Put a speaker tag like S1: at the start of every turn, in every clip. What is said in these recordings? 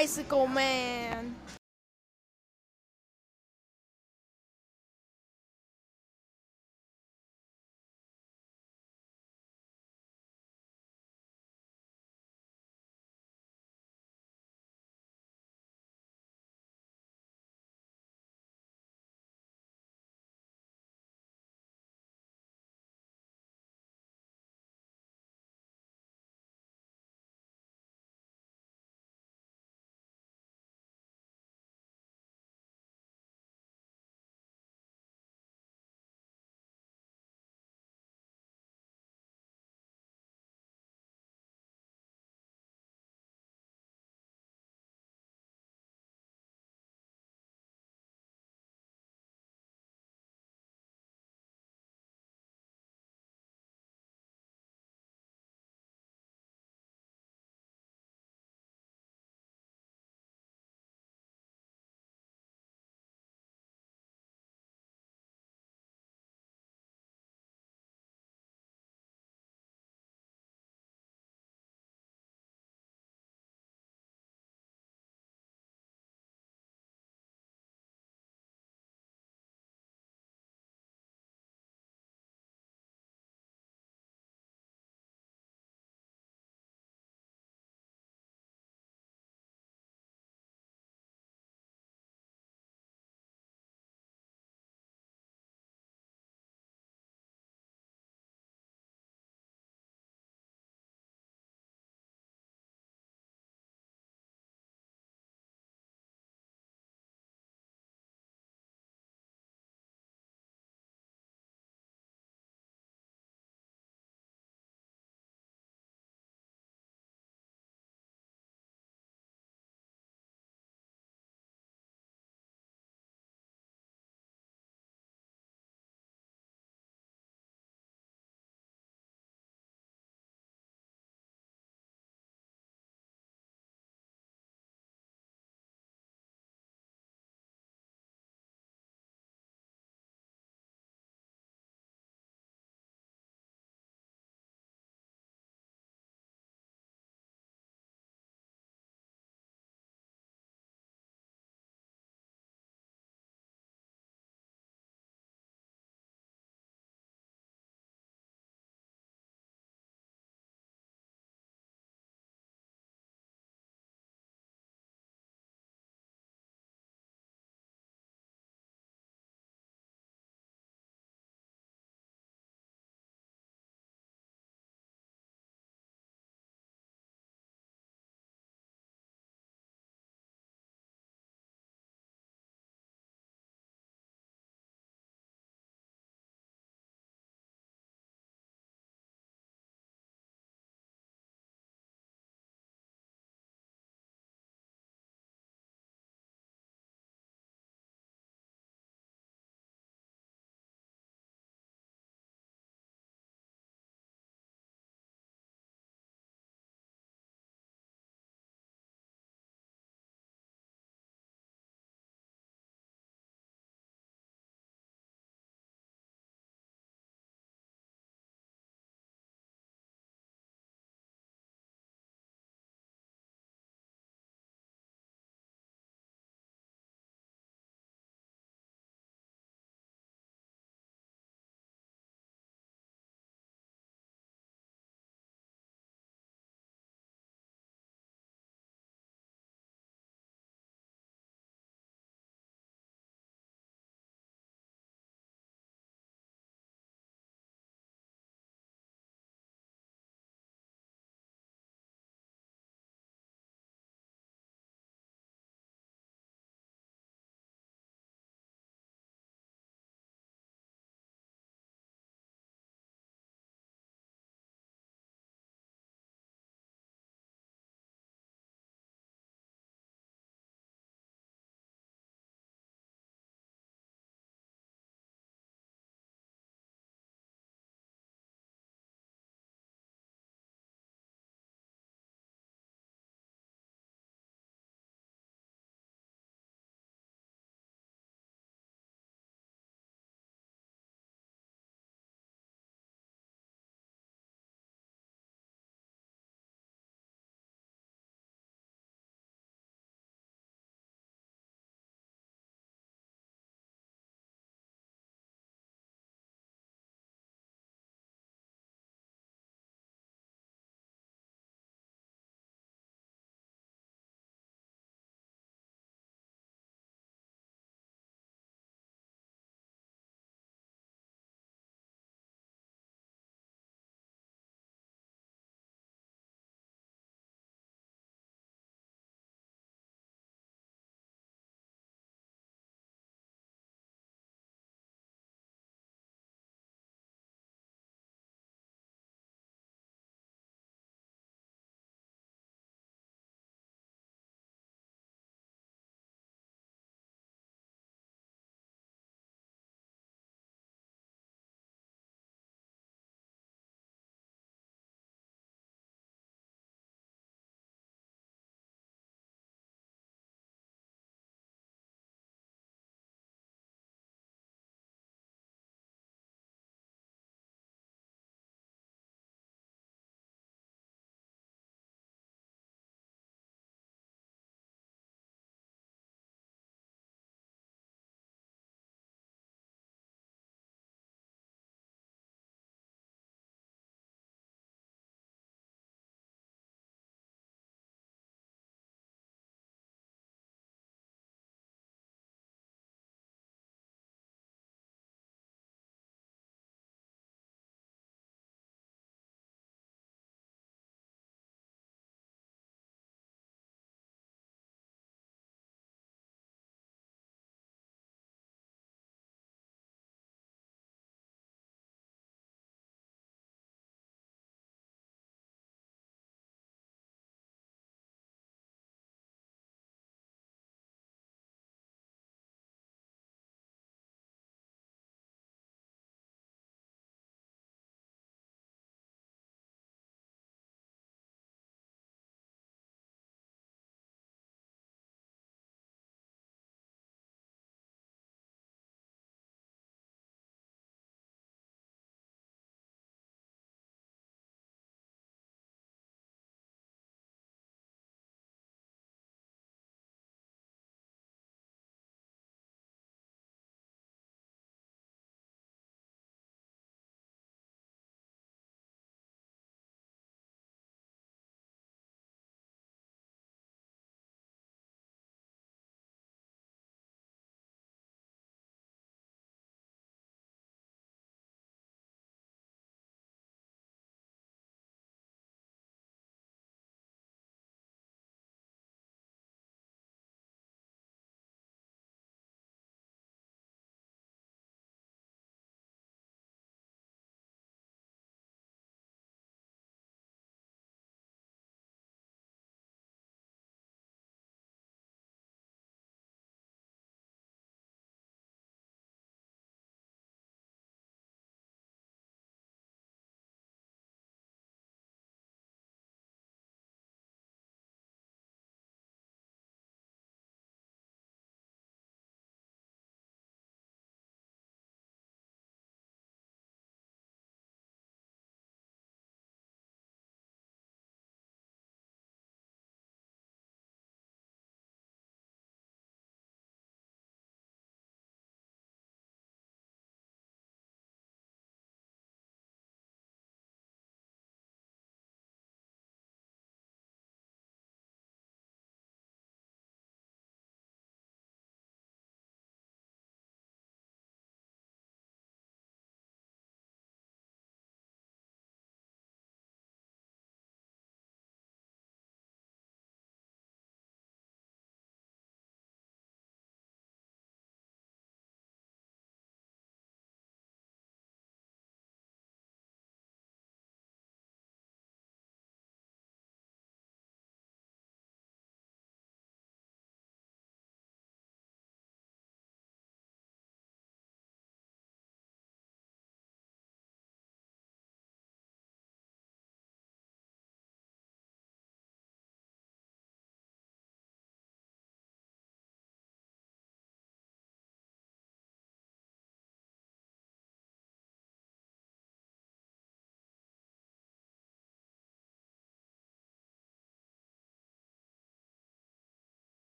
S1: bicycle man.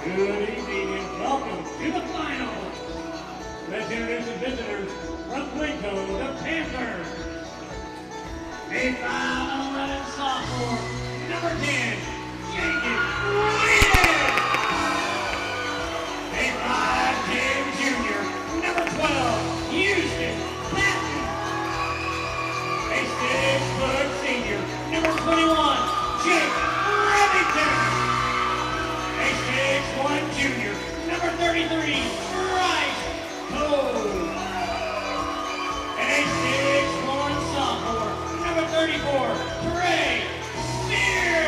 S1: Good evening and welcome to the finals. Let's introduce the visitors from Glencoe, the Panthers. A 5'11" sophomore, number 10, Jenkins Williams. A 5'10" junior, number 12, Houston Patton. A 6-foot senior, number 21, Jake Remington. A 6'1" junior, number 33, Bryce Cole. And a 6'1" sophomore, number 34, Trey Spear.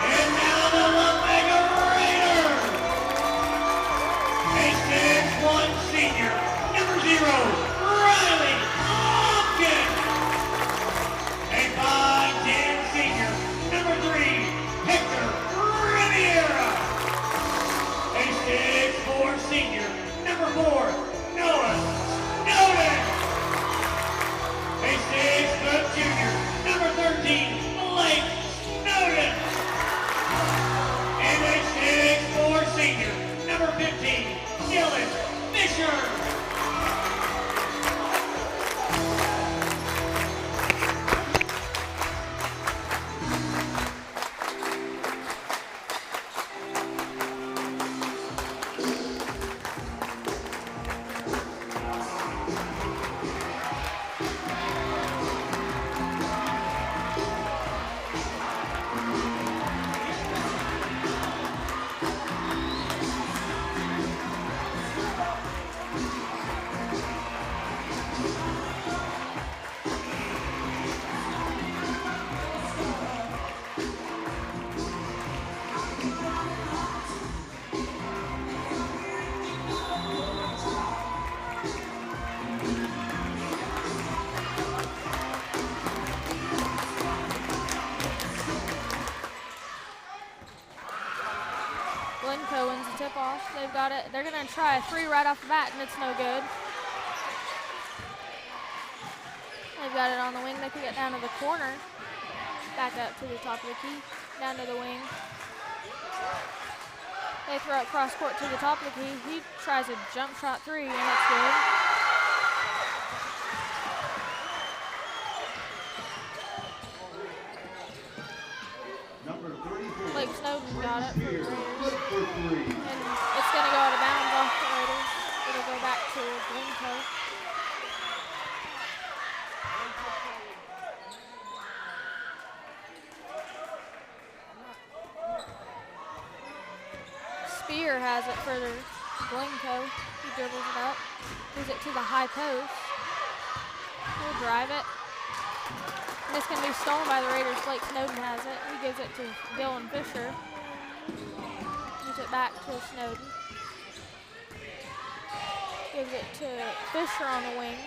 S1: And now the Lomega Raiders. A 6'1" senior, number 0, Riley Hopkins. A 5'10" senior, number 3, Hector Riviera. A 6'4" senior, number 4, Noah Snowden. A 6-foot junior, number 13, Blake Snowden. And a 6'4" senior, number 15, Dylan Fisher.
S2: Glencoe wins the tip-off. They've got it. They're going to try a 3 right off the bat, and it's no good. They've got it on the wing. They kick it down to the corner. Back up to the top of the key. Down to the wing. They throw it cross court to the top of the key. He tries a jump shot 3, and it's good. Blake Snowden got it for the Raiders. And it's going to go out of bounds off the Raiders. It'll go back to Glencoe. Spear has it for the Glencoe. He dribbles it up. Gives it to the high post. He'll drive it. And it's going to be stolen by the Raiders. Blake Snowden has it. He gives it to Dylan Fisher. Gives it back to Snowden. Gives it to Fisher on the wing.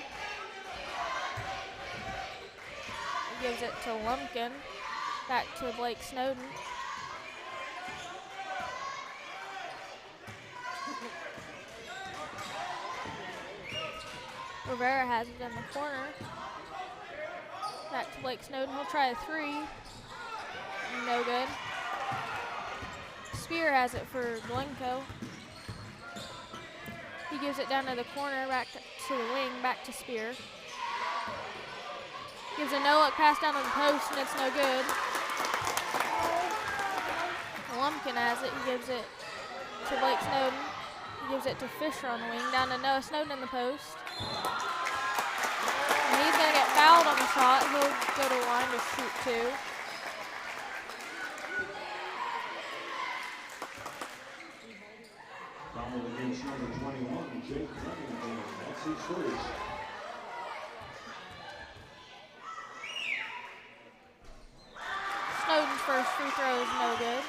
S2: He gives it to Lumpkin. Back to Blake Snowden. Rivera has it in the corner. Back to Blake Snowden. He'll try a 3. No good. Spear has it for Glencoe. He gives it down to the corner, back to the wing, back to Spear. Gives a no-look pass down to the post, and it's no good. Lumpkin has it. He gives it to Blake Snowden. He gives it to Fisher on the wing, down to Noah Snowden in the post. And he's going to get fouled on the shot. He'll go to the line to shoot 2.
S3: Foul against number 21, Jake Remington. That's his first.
S2: Snowden's first free throw is no good.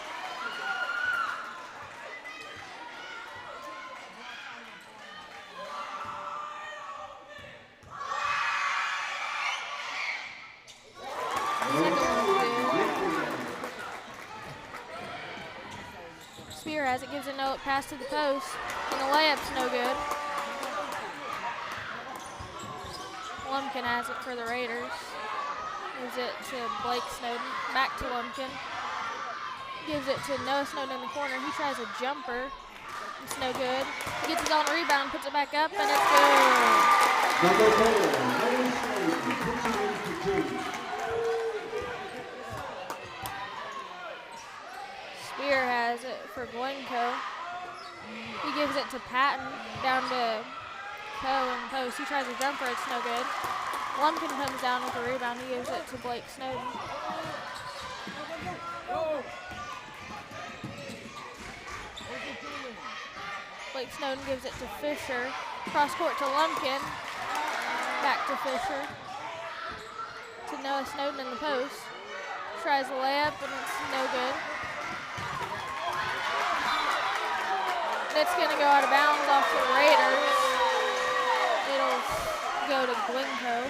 S2: Spear has it, gives a no pass to the post, and the layup's no good. Lumpkin has it for the Raiders. Gives it to Blake Snowden. Back to Lumpkin. Gives it to Noah Snowden in the corner. He tries a jumper. It's no good. He gets his own rebound, puts it back up, and it's good.
S3: Number 4, Noah Snowden, puts it in for 2.
S2: Spear has it for Glencoe. He gives it to Patton, down to Coe in the post. He tries a jumper, it's no good. Lumpkin comes down with a rebound. He gives it to Blake Snowden. Blake Snowden gives it to Fisher. Cross court to Lumpkin. Back to Fisher. To Noah Snowden in the post. Tries a layup and it's no good. And it's going to go out of bounds off the Raiders. It'll go to Glencoe.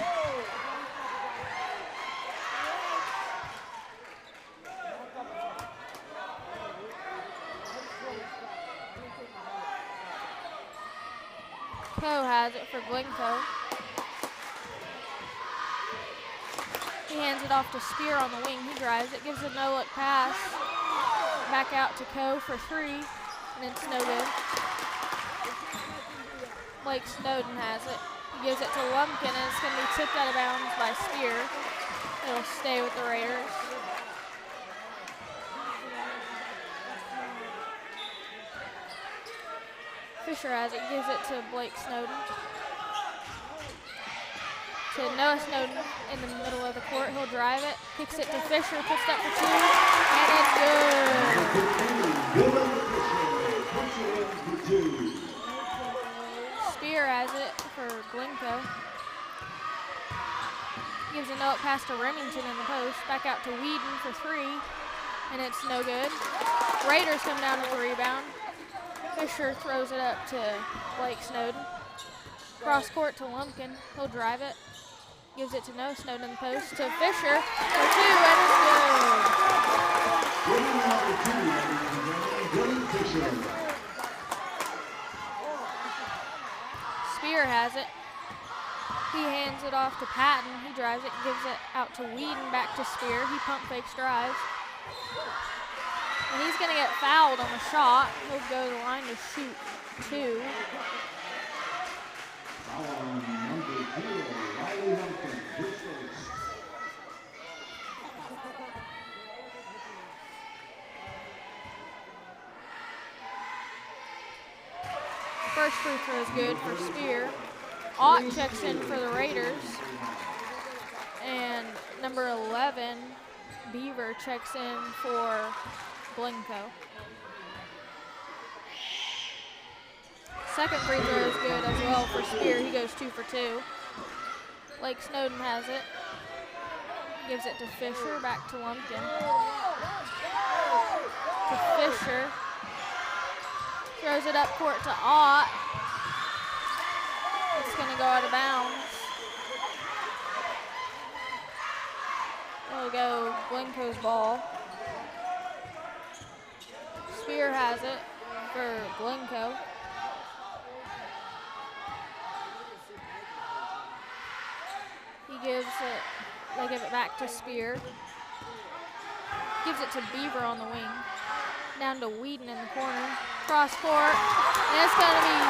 S2: Coe has it for Glencoe. He hands it off to Spear on the wing. He drives it, gives a no-look pass. Back out to Coe for 3, and it's no good. Blake Snowden has it. He gives it to Lumpkin, and it's going to be tipped out of bounds by Spear. It'll stay with the Raiders. Fisher has it, gives it to Blake Snowden. To Noah Snowden in the middle of the court. He'll drive it, kicks it to Fisher, puts it up for 2, and it's good. Spear has it for Glencoe. Gives a no-up pass to Remington in the post. Back out to Whedon for 3, and it's no good. Raiders come down with the rebound. Fisher throws it up to Blake Snowden. Cross court to Lumpkin. He'll drive it. Gives it to Noah Snowden in the post to Fisher for 2, and it's good. Spear has it. He hands it off to Patton. He drives it, gives it out to Whedon, back to Spear. He pump fakes drives. And he's going to get fouled on the shot. He'll go to the line to shoot 2. First free throw is good for Spear. Ott checks in for the Raiders. And number 11, Beaver, checks in for Glencoe. Second free throw is good as well for Spear. He goes 2 for 2. Blake Snowden has it. Gives it to Fisher, back to Lumpkin. To Fisher. Throws it up court to Ott. It's going to go out of bounds. It'll go Glencoe's ball. Spear has it for Glencoe. He gives it, they give it back to Spear. Gives it to Beaver on the wing. Down to Whedon in the corner. Cross court. And it's going to be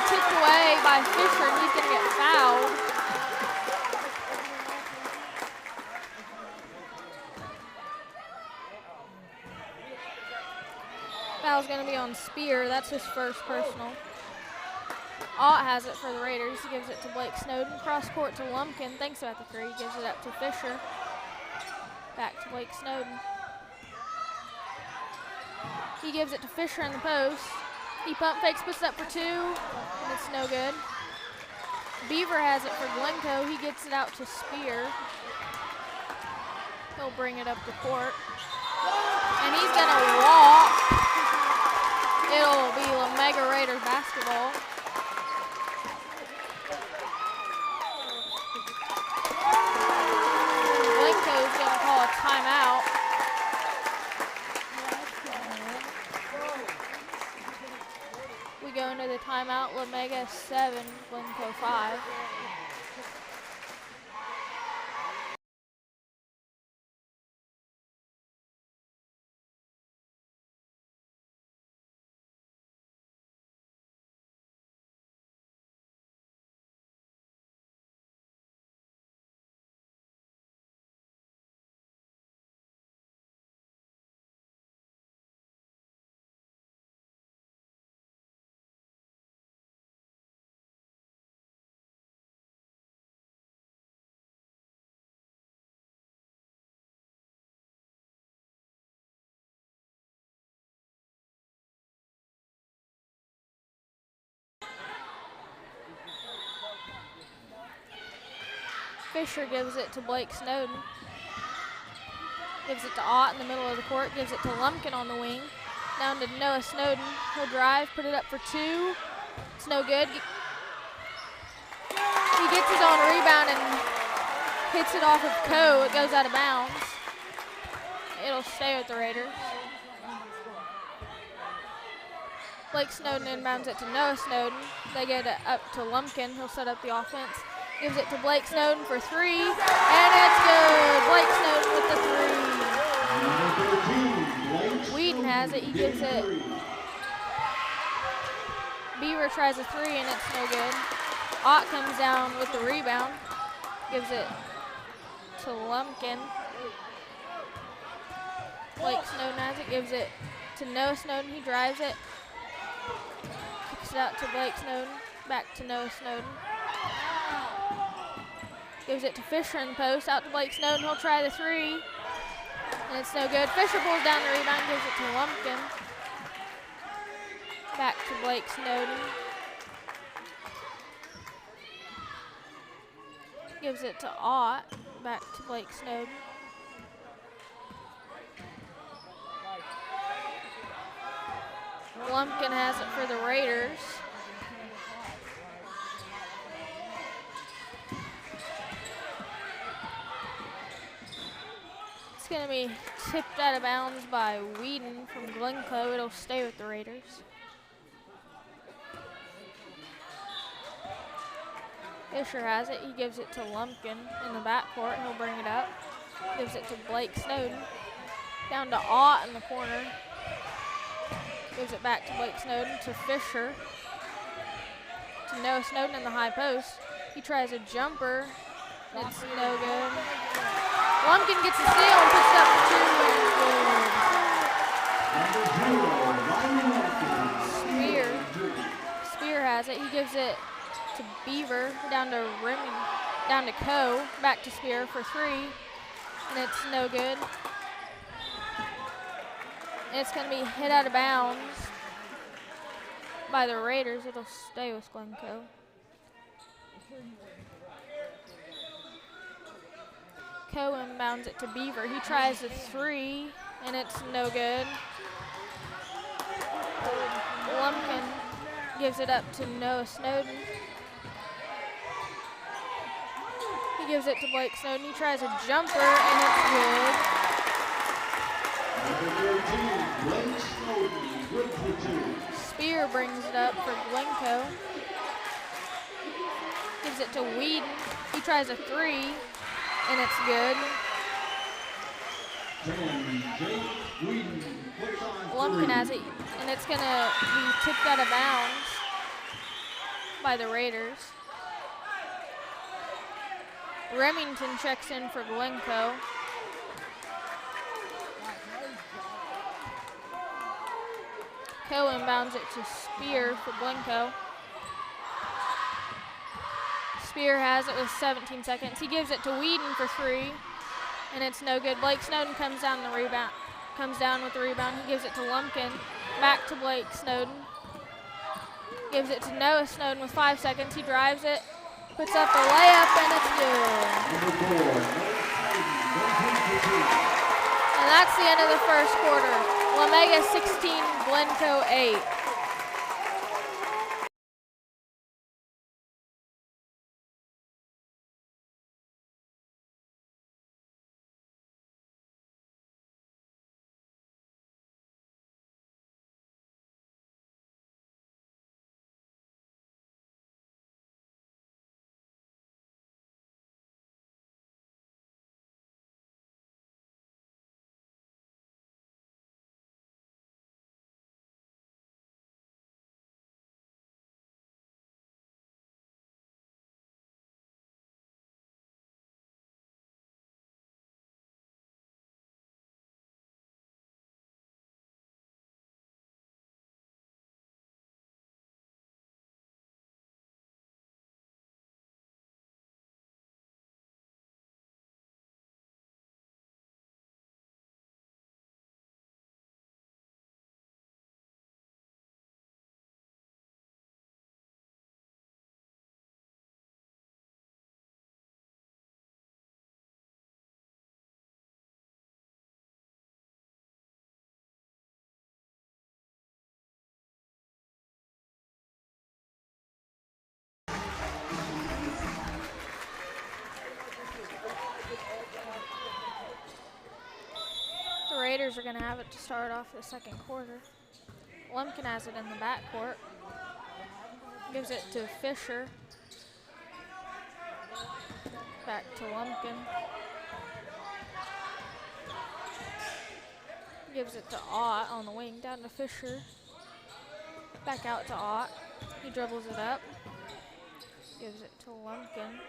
S2: tipped away by Fisher, and he's going to get fouled. Foul's going to be on Spear. That's his first personal. Ott has it for the Raiders. He gives it to Blake Snowden. Cross court to Lumpkin. Thinks about the 3. Gives it up to Fisher. Back to Blake Snowden. He gives it to Fisher in the post. He pump fakes, puts it up for 2, and it's no good. Beaver has it for Glencoe. He gets it out to Spear. He'll bring it up the court. And he's going to walk. It'll be Lomega Raiders basketball. Glencoe's going to call a timeout. We go into the timeout. Lomega 7, Glencoe 5. Fisher gives it to Blake Snowden. Gives it to Ott in the middle of the court. Gives it to Lumpkin on the wing. Down to Noah Snowden. He'll drive, put it up for two. It's no good. He gets his own rebound and hits it off of Coe. It goes out of bounds. It'll stay with the Raiders. Blake Snowden inbounds it to Noah Snowden. They get it up to Lumpkin. He'll set up the offense. Gives it to Blake Snowden for three. And it's good. Blake Snowden with the three. Whedon has it. He gives it. Beaver tries a three and it's no good. Ott comes down with the rebound. Gives it to Lumpkin. Blake Snowden has it. Gives it to Noah Snowden. He drives it. Kicks it out to Blake Snowden. Back to Noah Snowden. Gives it to Fisher in the post. Out to Blake Snowden. He'll try the three. And it's no good. Fisher pulls down the rebound. Gives it to Lumpkin. Back to Blake Snowden. Gives it to Ott. Back to Blake Snowden. Lumpkin has it for the Raiders. It's going to be tipped out of bounds by Whedon from Glencoe. It'll stay with the Raiders. Fisher has it. He gives it to Lumpkin in the backcourt. He'll bring it up. Gives it to Blake Snowden. Down to Ott in the corner. Gives it back to Blake Snowden, to Fisher. To Noah Snowden in the high post. He tries a jumper. It's no good. Lumpkin gets a steal and puts it up for two. Spear has it. He gives it to Beaver, down to down to Coe, back to Spear for three, and it's no good. And it's going to be hit out of bounds by the Raiders. It'll stay with Glencoe. Coe inbounds it to Beaver. He tries a three, and it's no good. Lumpkin gives it up to Noah Snowden. He gives it to Blake Snowden. He tries a jumper, and it's good. Spear brings it up for Glencoe. Gives it to Whedon. He tries a three, and it's good. Lumpkin has it, and it's going to be tipped out of bounds by the Raiders. Remington checks in for Glencoe. Coe inbounds it to Spear for Glencoe. Spear has it with 17 seconds. He gives it to Whedon for three, and it's no good. Blake Snowden comes down with the rebound. He gives it to Lumpkin. Back to Blake Snowden. Gives it to Noah Snowden with 5 seconds. He drives it. Puts up a layup, and it's good. And that's the end of the first quarter. Lomega 16, Glencoe 8. Raiders are going to have it to start off the second quarter. Lumpkin has it in the backcourt. Gives it to Fisher. Back to Lumpkin. Gives it to Ott on the wing, down to Fisher. Back out to Ott. He dribbles it up. Gives it to Lumpkin.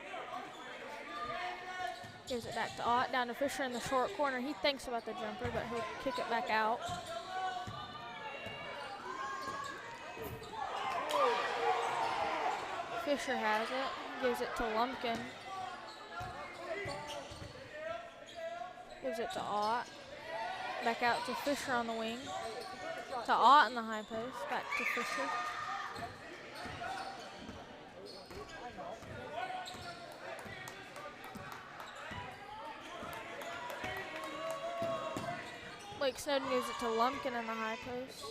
S2: Gives it back to Ott, down to Fisher in the short corner. He thinks about the jumper, but he'll kick it back out. Fisher has it. Gives it to Lumpkin. Gives it to Ott. Back out to Fisher on the wing. To Ott in the high post. Back to Fisher. Blake Snowden gives it to Lumpkin in the high post.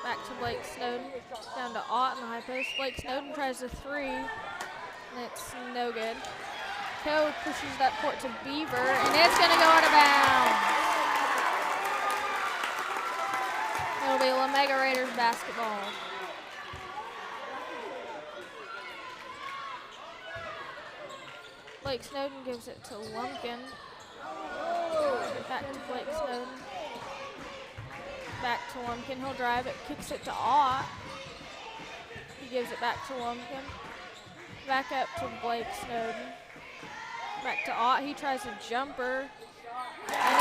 S2: Back to Blake Snowden. Down to Ott in the high post. Blake Snowden tries a three. And it's no good. Coe pushes that court to Beaver, and it's going to go out of bounds. It'll be Lomega Raiders basketball. Blake Snowden gives it to Lumpkin. Back to Blake Snowden. Back to Lumpkin. He'll drive it, kicks it to Ott. He gives it back to Lumpkin. Back up to Blake Snowden. Back to Ott. He tries a jumper. And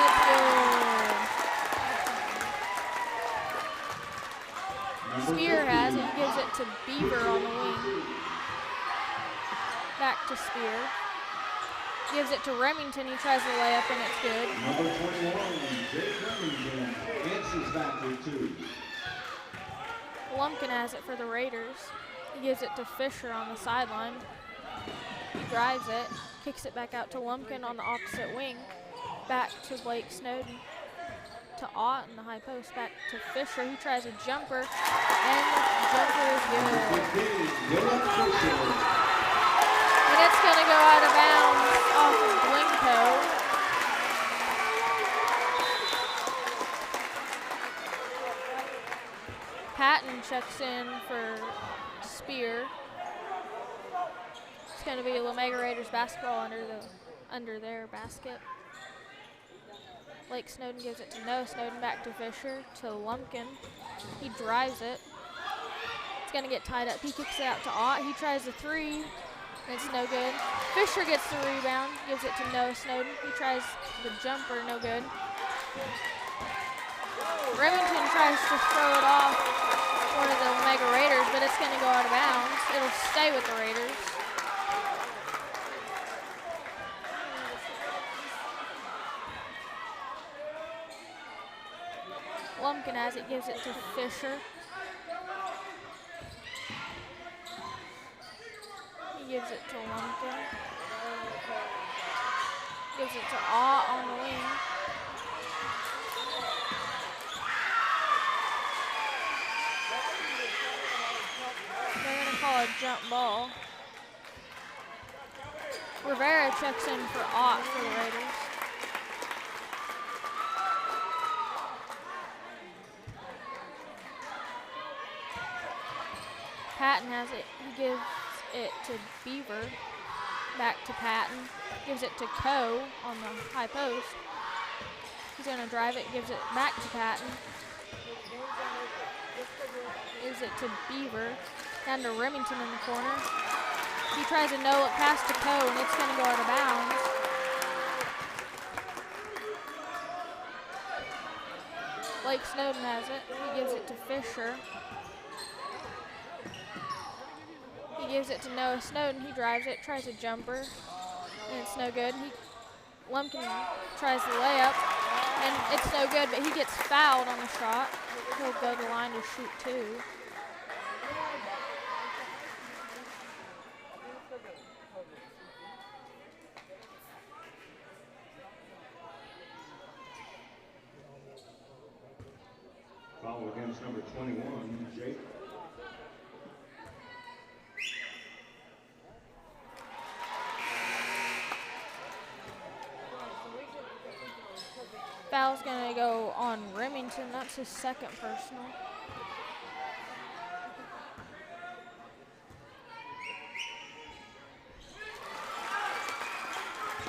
S2: it's good. Spear has it. He gives it to Beaver on the wing. Back to Spear. Gives it to Remington. He tries the layup and it's good.
S3: Number 21, Jake Remington, answers back with two.
S2: Lumpkin has it for the Raiders. He gives it to Fisher on the sideline. He drives it, kicks it back out to Lumpkin on the opposite wing. Back to Blake Snowden. To Ott in the high post. Back to Fisher. He tries a jumper, and the jumper is good. And it's going to go out of bounds off of Glencoe. Patton checks in for Spear. It's going to be Lomega Raiders basketball under their basket. Blake Snowden gives it to Noah Snowden, back to Fisher, to Lumpkin. He drives it. It's going to get tied up. He kicks it out to Ott. He tries a three. It's no good. Fisher gets the rebound, gives it to Noah Snowden. He tries the jumper, no good. Remington tries to throw it off one of the Lomega Raiders, but it's going to go out of bounds. It'll stay with the Raiders. Lumpkin has it, gives it to Fisher. He gives it to Lumpkin. Gives it to Ott on the wing. They're going to call a jump ball. Rivera checks in for Ott for the Raiders. Patton has it. He gives it to Beaver. Back to Patton. Gives it to Coe on the high post. He's going to drive it. Gives it back to Patton. Gives it to Beaver. Down to Remington in the corner. He tries a no-look pass to Coe, and it's going to go out of bounds. Blake Snowden has it. He gives it to Fisher. He gives it to Noah Snowden. He drives it, tries a jumper, and it's no good. Lumpkin tries the layup, and it's no good, but he gets fouled on the shot. He'll go to the line to shoot two.
S3: Foul against number 21, Jake.
S2: Foul's gonna go on Remington. That's his second personal.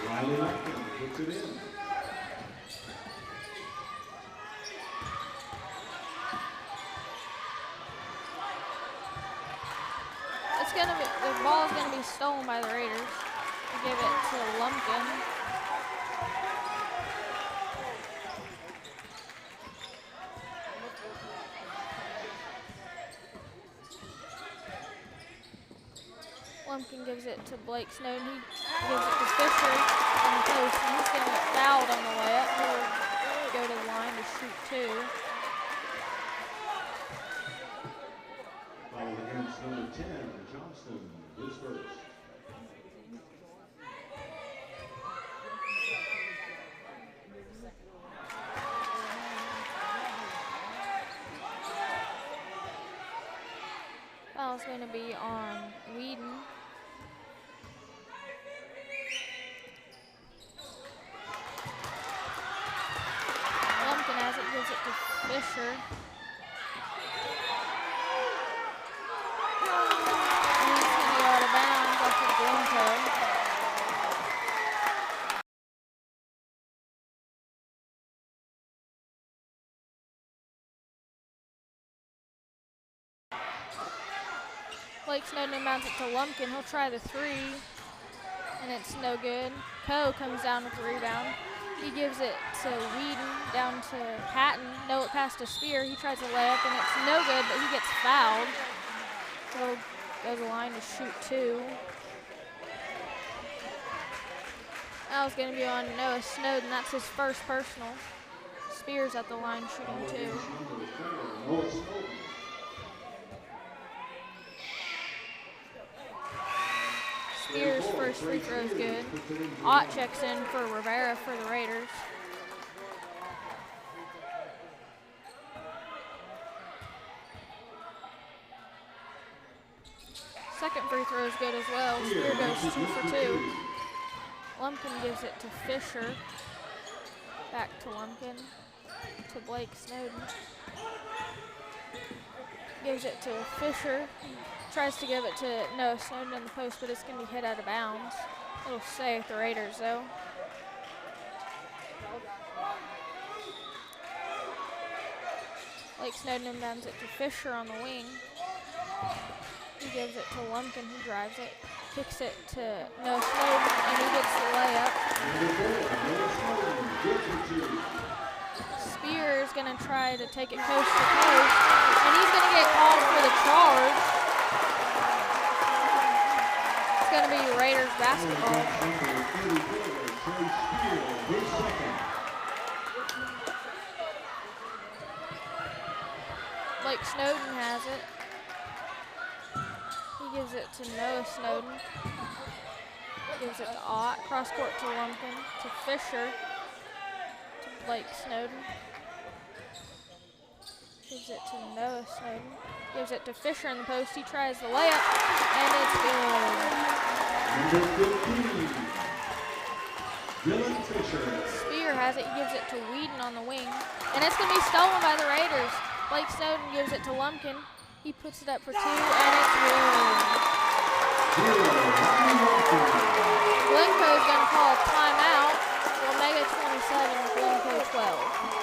S3: Riley Lampkin puts it in.
S2: The ball's gonna be stolen by the Raiders. They give it to Lumpkin. Lumpkin gives it to Blake Snowden. He gives it to Fisher on the post, and he's gonna get fouled on the way up. He'll go to the line to shoot two.
S3: Foul against number 10, Johnston, his first.
S2: Foul's going to be on Whedon. Lumpkin has it, gives it to Fisher. And he's going to go out of bounds off of Glencoe. Blake Snowden inbounds it to Lumpkin. He'll try the three, and it's no good. Coe comes down with the rebound. He gives it to Whedon, down to Patton. No, it passed to Spear. He tries a layup, and it's no good, but he gets fouled. He'll go to the line to shoot two. That was going to be on Noah Snowden. That's his first personal. Spear's at the line shooting two. Spears' first free throw is good. Ott checks in for Rivera for the Raiders. Second free throw is good as well. Spear goes 2 for 2. Lumpkin gives it to Fisher. Back to Lumpkin. To Blake Snowden. Gives it to Fisher. Tries to give it to Noah Snowden in the post, but it's going to be hit out of bounds. It'll stay with the Raiders, though. Blake Snowden inbounds it to Fisher on the wing. He gives it to Lumpkin, who drives it. Kicks it to Noah Snowden, and he gets the layup. Spear is going to try to take it coast to coast, and he's going to get called for the charge. It's going to be Raiders basketball. Blake Snowden has it. He gives it to Noah Snowden. Gives it to Ott. Cross court to Lumpkin. To Fisher. To Blake Snowden. Gives it to Noah Snowden. Gives it to Fisher in the post. He tries the layup, and it's good.
S3: Dylan Fisher.
S2: Spear has it. He gives it to Whedon on the wing. And it's going to be stolen by the Raiders. Blake Snowden gives it to Lumpkin. He puts it up for 2, and it's good. Glencoe is going to call a timeout. Lomega 27, Glencoe 12.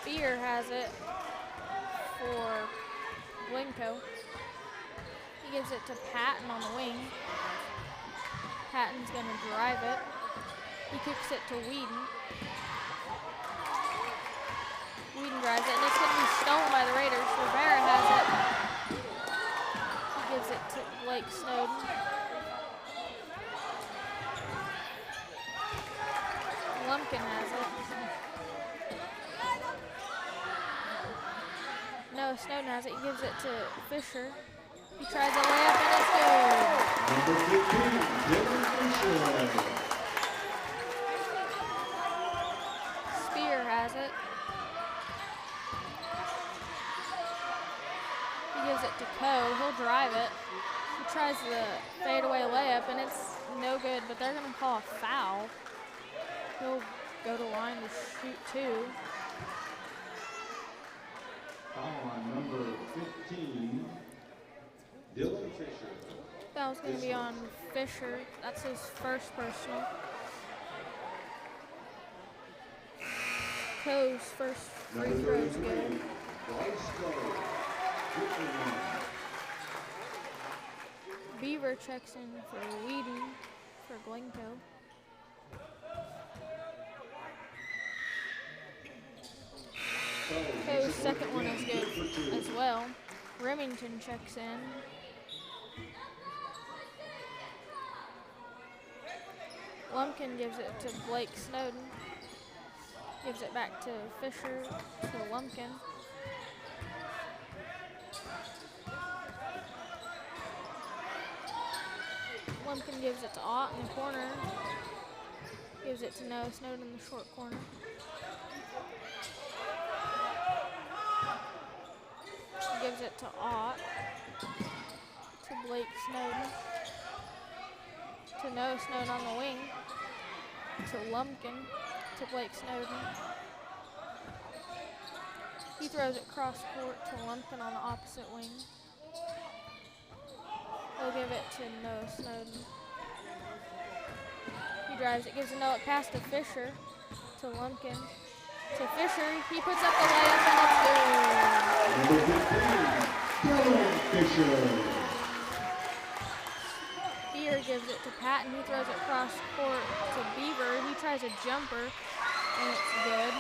S2: Spear has it for Glencoe. He gives it to Patton on the wing. Patton's going to drive it. He kicks it to Whedon. Whedon drives it, and it's going to be stolen by the Raiders. Rivera has it. He gives it to Blake Snowden. Lumpkin has it. No, Snowden has it. He gives it to Fisher. He tries a layup, and it's good.
S3: Number 15, Dylan Fisher.
S2: Spear has it. He gives it to Coe. He'll drive it. He tries the fadeaway layup, and it's no good, but they're going to call a foul. He'll go to line to shoot two.
S3: Foul on number 15, Dylan Fisher.
S2: That was going to be on Fisher. That's his first personal. Coe's first free
S3: Number
S2: throw is
S3: 33,
S2: good.
S3: Glencoe. 51.
S2: Beaver checks in for Whedon for Glencoe. Coe's second one is good as well. Remington checks in. Lumpkin gives it to Blake Snowden. Gives it back to Fisher, to Lumpkin. Lumpkin gives it to Ott in the corner. Gives it to Noah Snowden in the short corner. Gives it to Ott. To Blake Snowden. To Noah Snowden on the wing. To Lumpkin. To Blake Snowden. He throws it cross court to Lumpkin on the opposite wing. He'll give it to Noah Snowden. He drives it, gives a no pass to Fisher, to Lumpkin, to Fisher. He puts up the layup and it's good.
S3: Number 15, Dylan Fisher.
S2: Spear gives it to Patton. He throws it cross court to Beaver. He tries a jumper and it's good.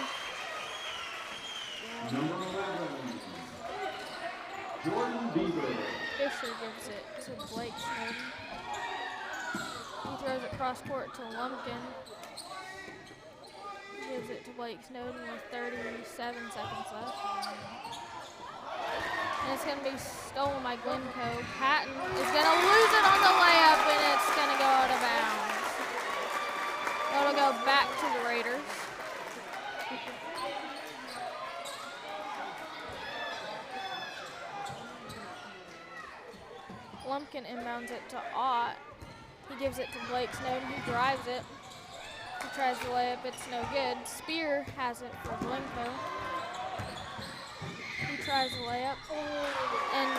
S3: Number 11, Jordan Beaver.
S2: Fisher gives it to Blake Snowden. He throws it cross court to Lumpkin. Gives it to Blake Snowden with 37 seconds left. And it's going to be stolen by Glencoe. Patton is going to lose it on the layup, and it's going to go out of bounds. It'll go back to the Raiders. Lumpkin inbounds it to Ott. He gives it to Blake Snowden. He drives it. He tries the layup. It's no good. Spear has it for Glencoe. He tries the layup. And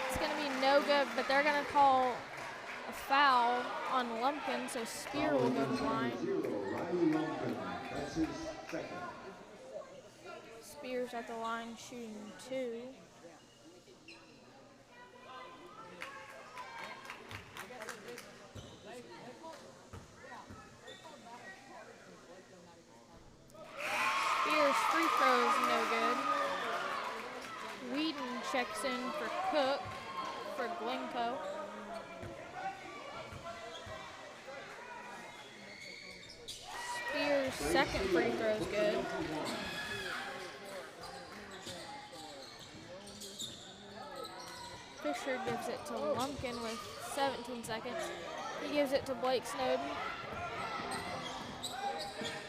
S2: it's going to be no good, but they're going to call a foul on Lumpkin, so Spear will go to the line.
S3: Riley Lumpkin. That's his second.
S2: Spear's at the line shooting two. Spear's free throw is no good. Whedon checks in for Cook for Glencoe. Spear's second free throw is good. Fisher gives it to Lumpkin with 17 seconds. He gives it to Blake Snowden.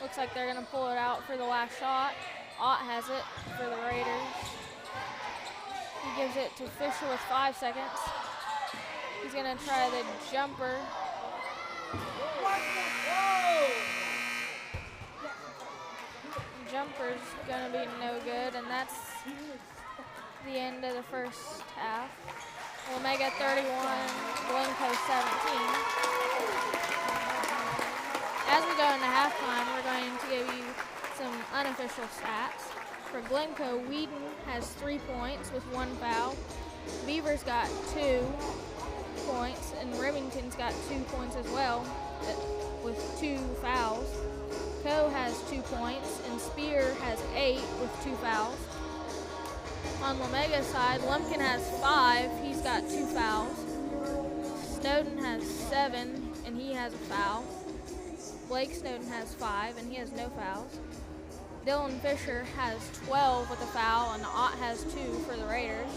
S2: Looks like they're going to pull it out for the last shot. Ott has it for the Raiders. He gives it to Fisher with 5 seconds. He's going to try the jumper. Jumper's going to be no good, and that's the end of the first half. Lomega 31, Glencoe 17. As we go into halftime, we're going to give you some unofficial stats. For Glencoe, Whedon has 3 points with 1 foul. Beavers got 2 points, and Remington's got 2 points as well, with 2 fouls. Coe has 2 points, and Spear has 8 with 2 fouls. On Lomega's side, Lumpkin has 5. He's got 2 fouls. Snowden has 7, and he has a foul. Blake Snowden has 5, and he has no fouls. Dylan Fisher has 12 with a foul, and Ott has 2 for the Raiders.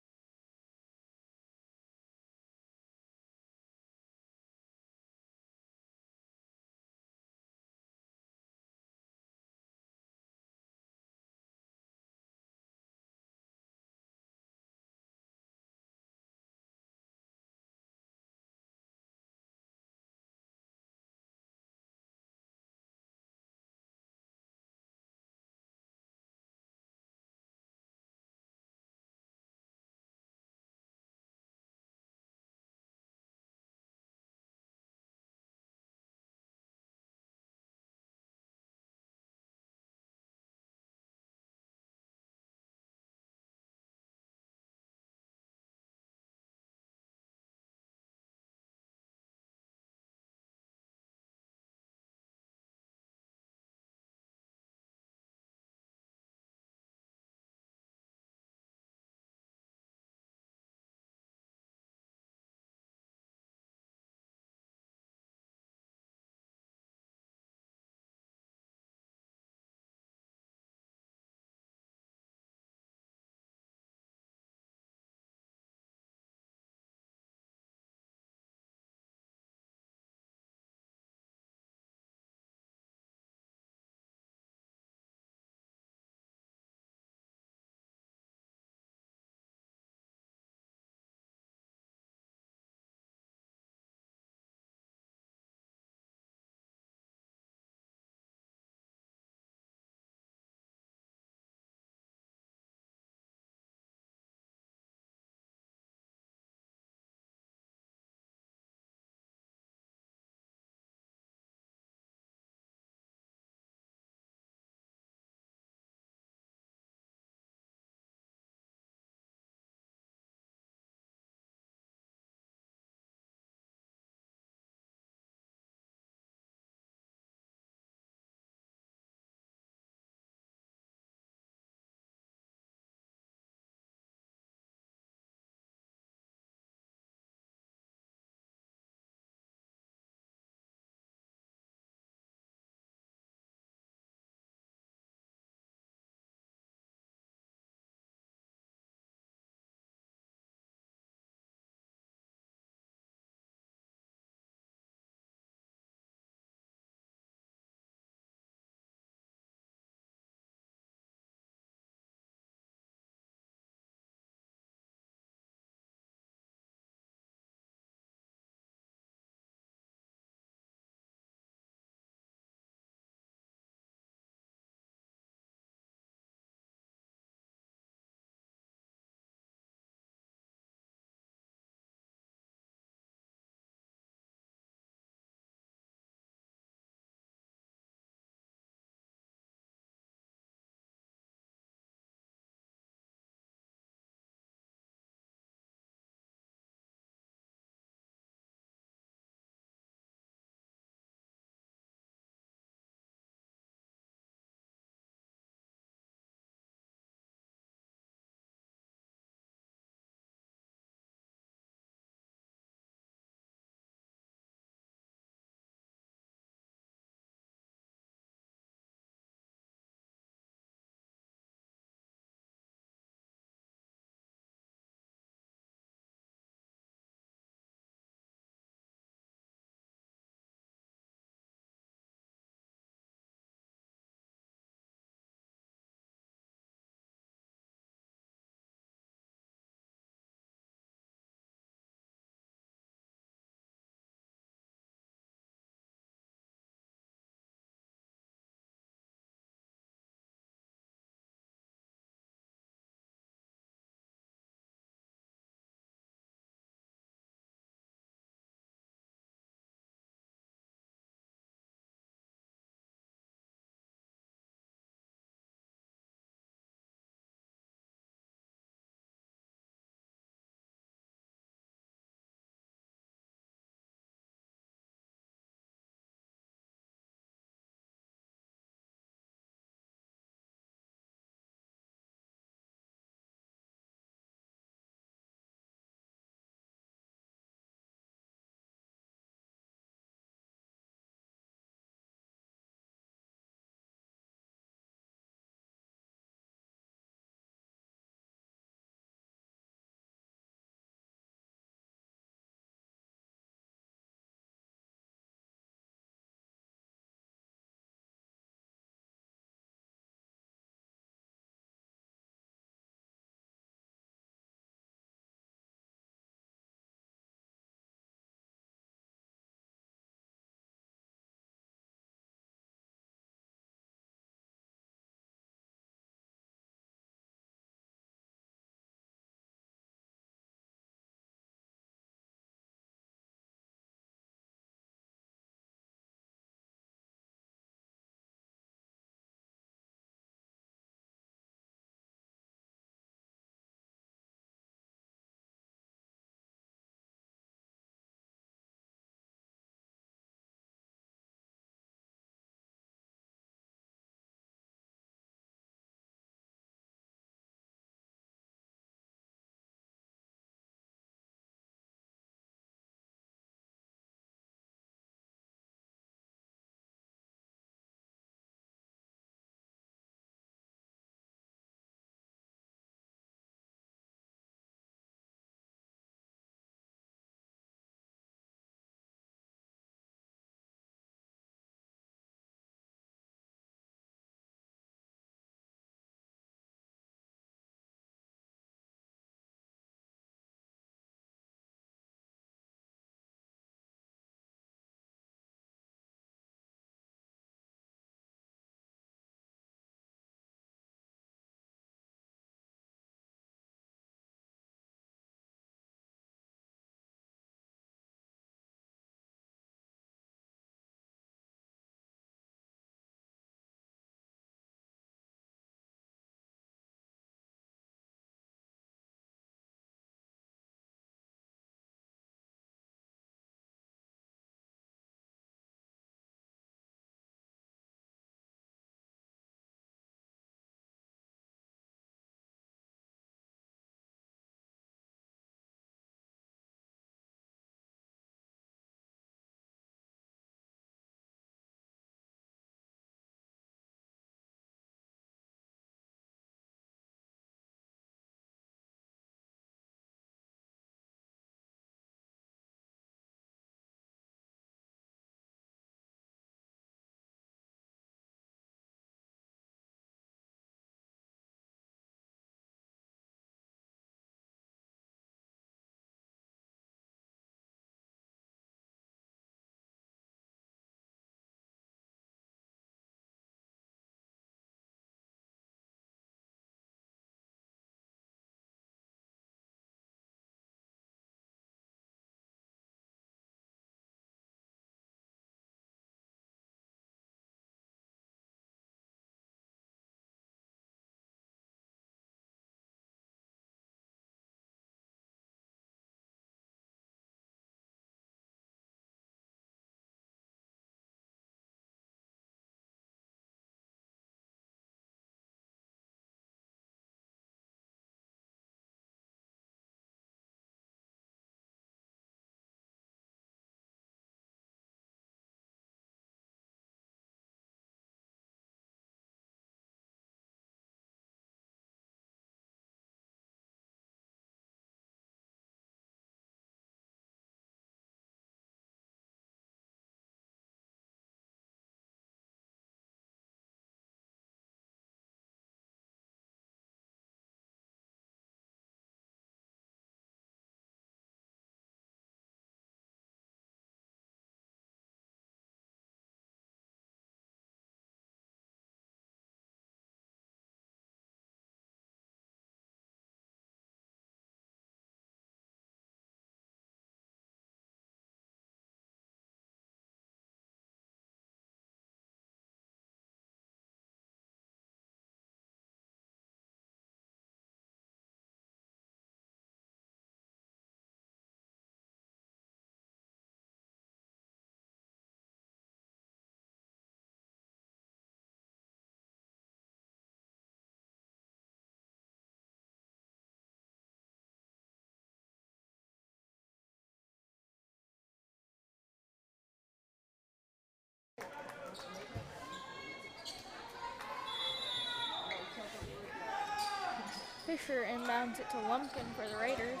S2: Fisher inbounds it to Lumpkin for the Raiders.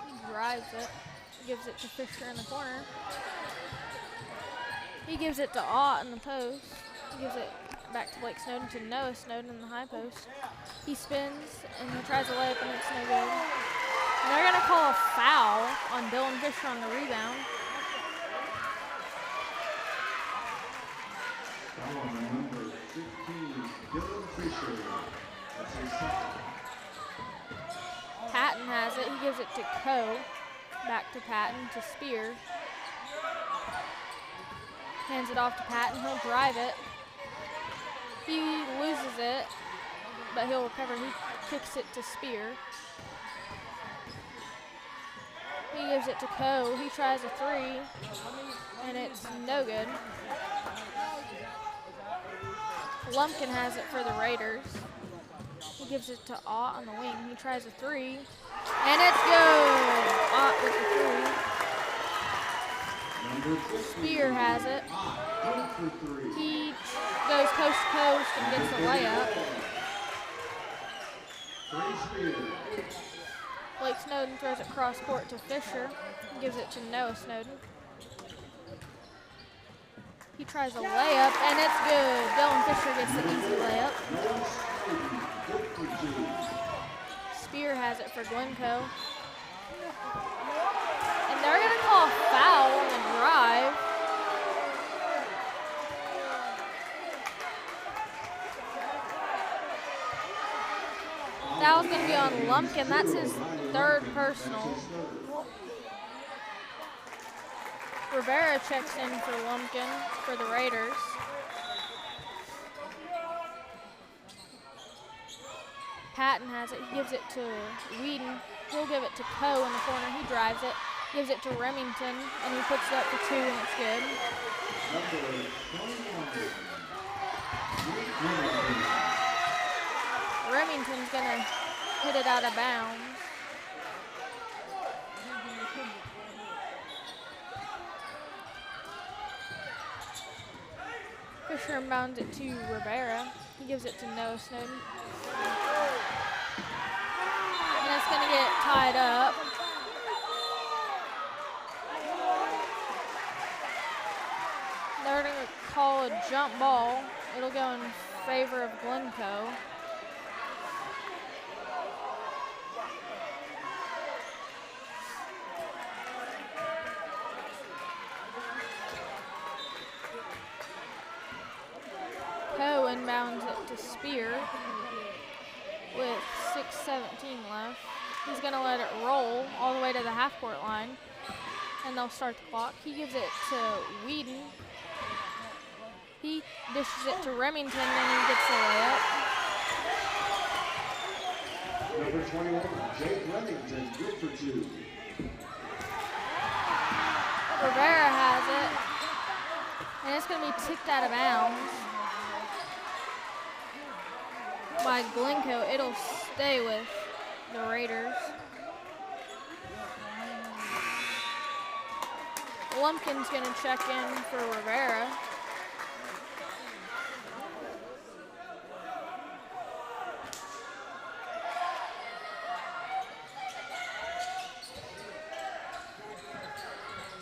S2: He drives it, gives it to Fisher in the corner. He gives it to Ott in the post. He gives it back to Blake Snowden to Noah Snowden in the high post. He spins and he tries a layup and it's no good. And they're gonna call a foul on Dylan Fisher on the rebound.
S3: Foul on number 15, Dylan Fisher. That's his second.
S2: Patton has it. He gives it to Coe. Back to Patton to Spear. Hands it off to Patton. He'll drive it. He loses it, but he'll recover. He kicks it to Spear. He gives it to Coe. He tries a three, and it's no good. Lumpkin has it for the Raiders. He gives it to Ott on the wing. He tries a three, and it's good. Ott with the three. Spear has it. He goes coast to coast and gets the layup. Blake Snowden throws it cross court to Fisher. He gives it to Noah Snowden. He tries a layup, and it's good. Dylan Fisher gets the easy layup. Spear has it for Glencoe. And they're going to call a foul on the drive. Foul's going to be on Lumpkin. That's his third personal. Rivera checks in for Lumpkin for the Raiders. Patton has it. He gives it to Whedon. He'll give it to Coe in the corner. He drives it. Gives it to Remington, and he puts it up for two, and it's good. Remington's going to hit it out of bounds. Fisher inbounds it to Rivera. He gives it to Noah Snowden. And it's going to get tied up. They're going to call a jump ball. It'll go in favor of Glencoe. Coe inbounds it to Spear with 6:17 left. He's going to let it roll all the way to the half-court line, and they'll start the clock. He gives it to Whedon. He dishes it to Remington, and he gets the layup.
S3: Number 21, Jake Remington, good for two.
S2: Rivera has it, and it's going to be ticked out of bounds by Glencoe. It'll stay with the Raiders. Lumpkin's going to check in for Rivera.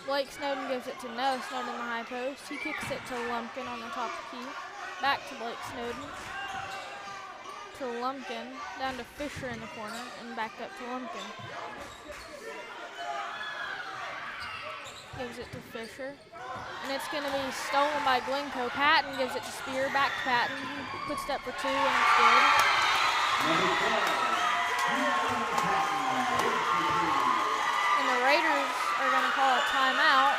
S2: Blake Snowden gives it to Noah Snowden in the high post. He kicks it to Lumpkin on the top key. Back to Blake Snowden. To Lumpkin. Down to Fisher in the corner. And back up to Lumpkin. Gives it to Fisher. And it's going to be stolen by Glencoe. Patton gives it to Spear. Back to Patton. He puts it up for two, and it's good. And the Raiders are going to call a timeout.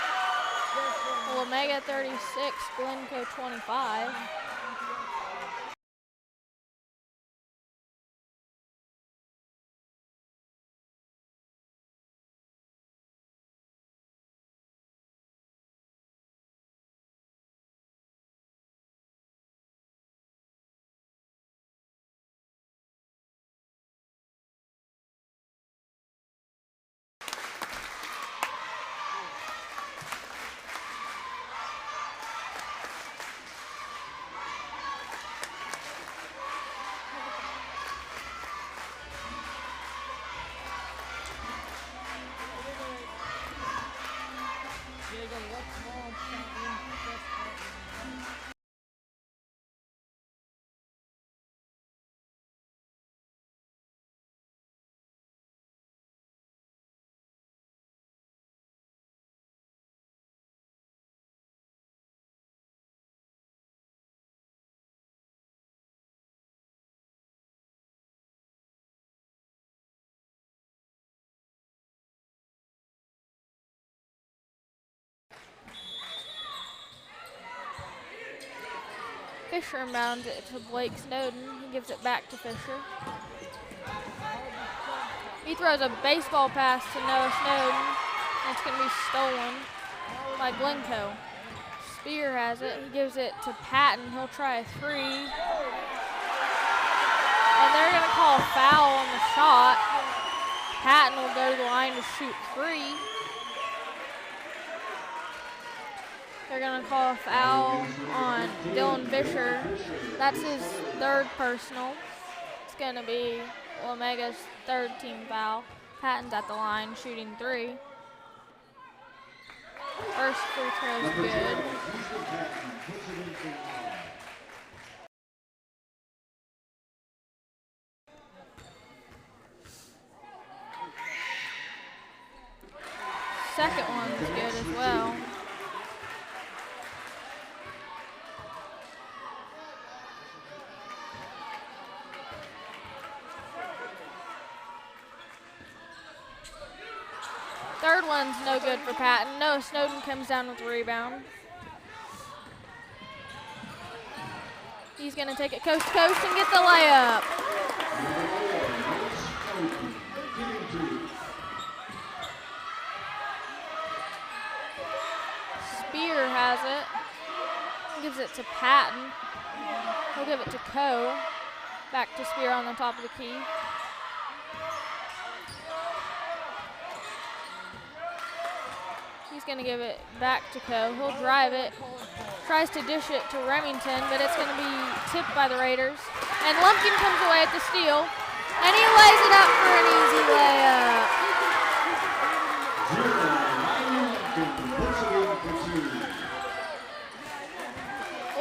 S2: Lomega 36, Glencoe 25. Fisher inbounds it to Blake Snowden. He gives it back to Fisher. He throws a baseball pass to Noah Snowden. It's going to be stolen by Glencoe. Spear has it. He gives it to Patton. He'll try a three. And they're going to call a foul on the shot. Patton will go to the line to shoot three. They're going to call a foul on Dylan Fisher. That's his third personal. It's going to be Lomega's third team foul. Patton's at the line shooting three. First free throw is good. Second one's good as well. Third one's no good for Patton. Noah Snowden comes down with the rebound. He's going to take it coast to coast and get the layup. Spear has it. He gives it to Patton. He'll give it to Coe. Back to Spear on the top of the key. He's going to give it back to Coe. He'll drive it. Tries to dish it to Remington, but it's going to be tipped by the Raiders. And Lumpkin comes away at the steal. And he lays it up for an easy layup.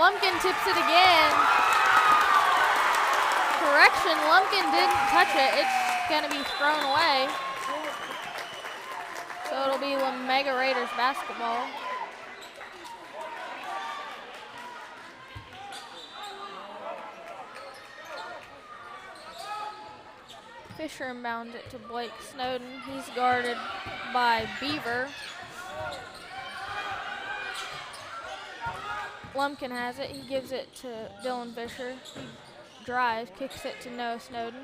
S2: Lumpkin tips it again. Correction, Lumpkin didn't touch it. It's going to be thrown away. So it'll be Lomega Raiders basketball. Fisher inbounds it to Blake Snowden. He's guarded by Beaver. Lumpkin has it. He gives it to Dylan Fisher. He drives, kicks it to Noah Snowden.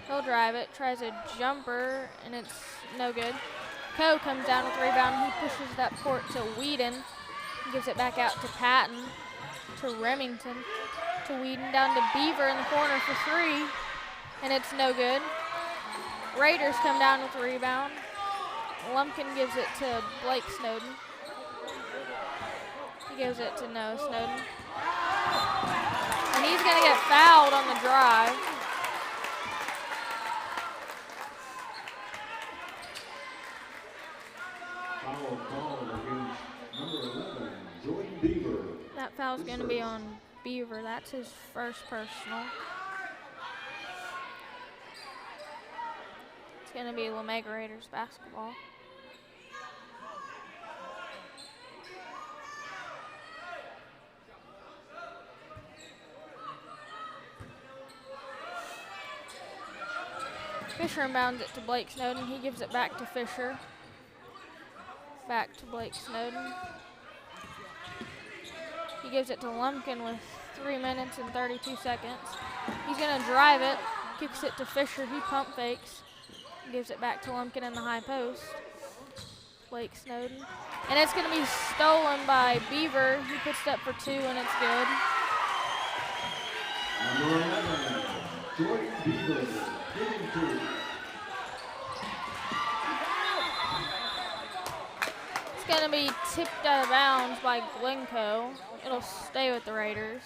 S2: He'll drive it, tries a jumper, and it's no good. Coe comes down with the rebound. He pushes that court to Whedon. He gives it back out to Patton, to Remington, to Whedon, down to Beaver in the corner for three, and it's no good. Raiders come down with the rebound. Lumpkin gives it to Blake Snowden. He gives it to Noah Snowden. And he's going to get fouled on the drive. That foul's going to be on Beaver. That's his first personal. It's going to be Lomega Raiders basketball. Fisher inbounds it to Blake Snowden. He gives it back to Fisher. Back to Blake Snowden. He gives it to Lumpkin with 3 minutes and 32 seconds. He's going to drive it, kicks it to Fisher. He pump fakes. Gives it back to Lumpkin in the high post. Blake Snowden. And it's going to be stolen by Beaver. He puts it up for two, and it's good.
S3: Number 11, Jordan Beaver, hitting two.
S2: It's going to be tipped out of bounds by Glencoe. It'll stay with the Raiders.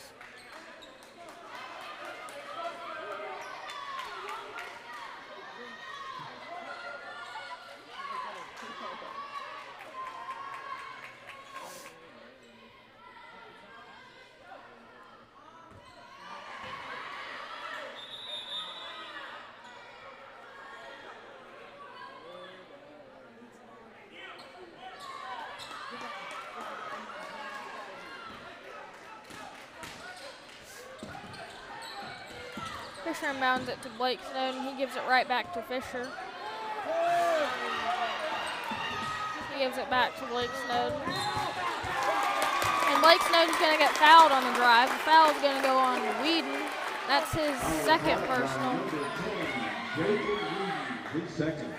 S2: Fisher inbounds it to Blake Snowden. He gives it right back to Fisher. He gives it back to Blake Snowden. And Blake Snowden's going to get fouled on the drive. The foul is going to go on Whedon. That's his second personal.
S3: Number 10, Jacob Whedon, his second.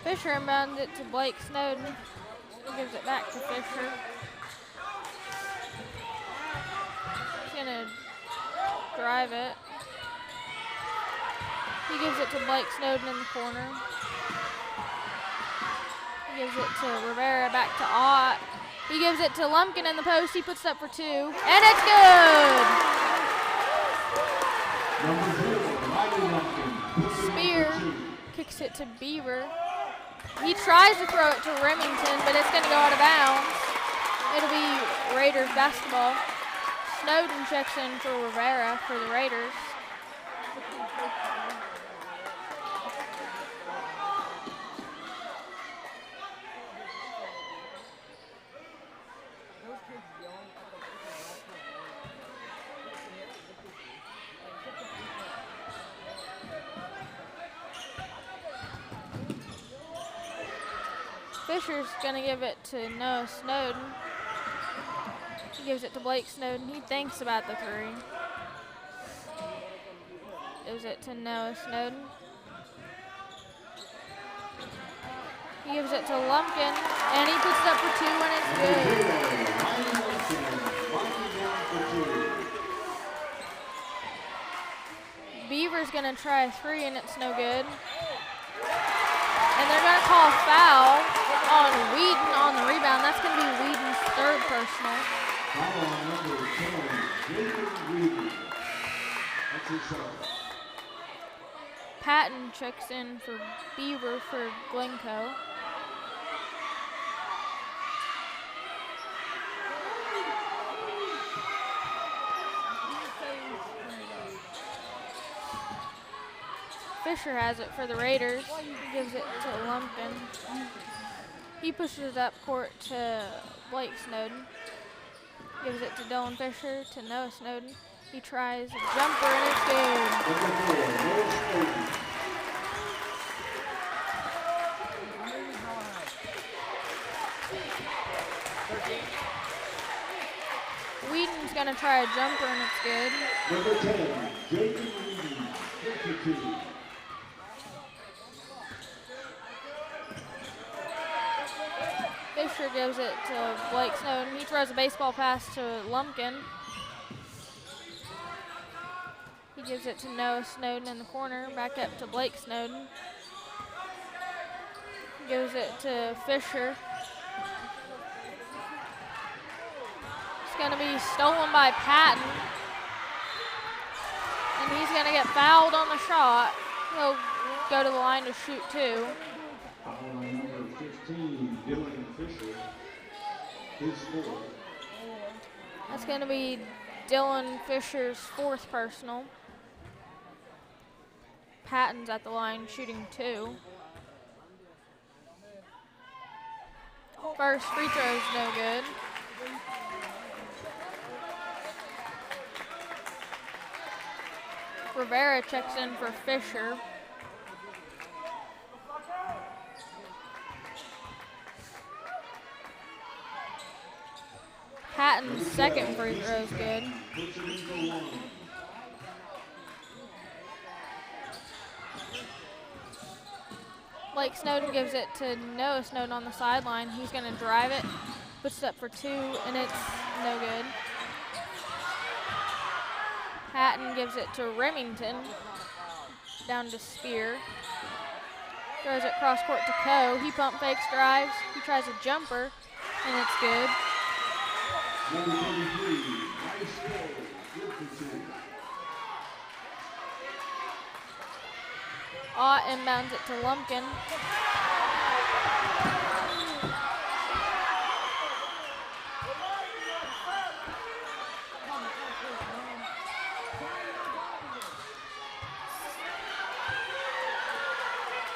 S2: Fisher inbounds it to Blake Snowden. He gives it back to Fisher. He's going to drive it. He gives it to Blake Snowden in the corner. He gives it to Rivera, back to Ott. He gives it to Lumpkin in the post. He puts it up for 2. And it's good! Spear kicks it to Beaver. He tries to throw it to Remington, but it's going to go out of bounds. It'll be Raiders basketball. Snowden checks in for Rivera for the Raiders. Fisher's going to give it to Noah Snowden. He gives it to Blake Snowden. He thinks about the 3. Gives it to Noah Snowden. He gives it to Lumpkin, and he puts it up for 2, and it's good. Beaver's going to try a 3, and it's no good. And they're going to call a foul on Whedon on the rebound. That's going to be Whedon's 3rd personal.
S3: Foul on number 10, Jacob Whedon. That's his second.
S2: Patton checks in for Beaver for Glencoe. Fisher has it for the Raiders. He gives it to Lumpkin. He pushes it up court to Blake Snowden. Gives it to Dylan Fisher to Noah Snowden. He tries a jumper and it's good. Whedon's going to try a jumper and it's good.
S3: Number 10, Jacob Whedon, 52.
S2: Fisher gives it to Blake Snowden. He throws a baseball pass to Lumpkin. He gives it to Noah Snowden in the corner, back up to Blake Snowden. Gives it to Fisher. It's going to be stolen by Patton. And he's going to get fouled on the shot. He'll go to the line to shoot 2.
S3: Foul on number 15, Dylan Fisher, his 4th.
S2: That's going to be Dylan Fisher's 4th personal. Patton's at the line shooting 2. First free throw's no good. Rivera checks in for Fisher. Patton's second free throw is good. Blake Snowden gives it to Noah Snowden on the sideline. He's going to drive it, puts it up for 2, and it's no good. Patton gives it to Remington. down to Spear. Throws it cross court to Coe. He pump fakes, drives. He tries a jumper, and it's good.
S3: Number 33, nice goal. Good for two.
S2: Ott inbounds it to Lumpkin.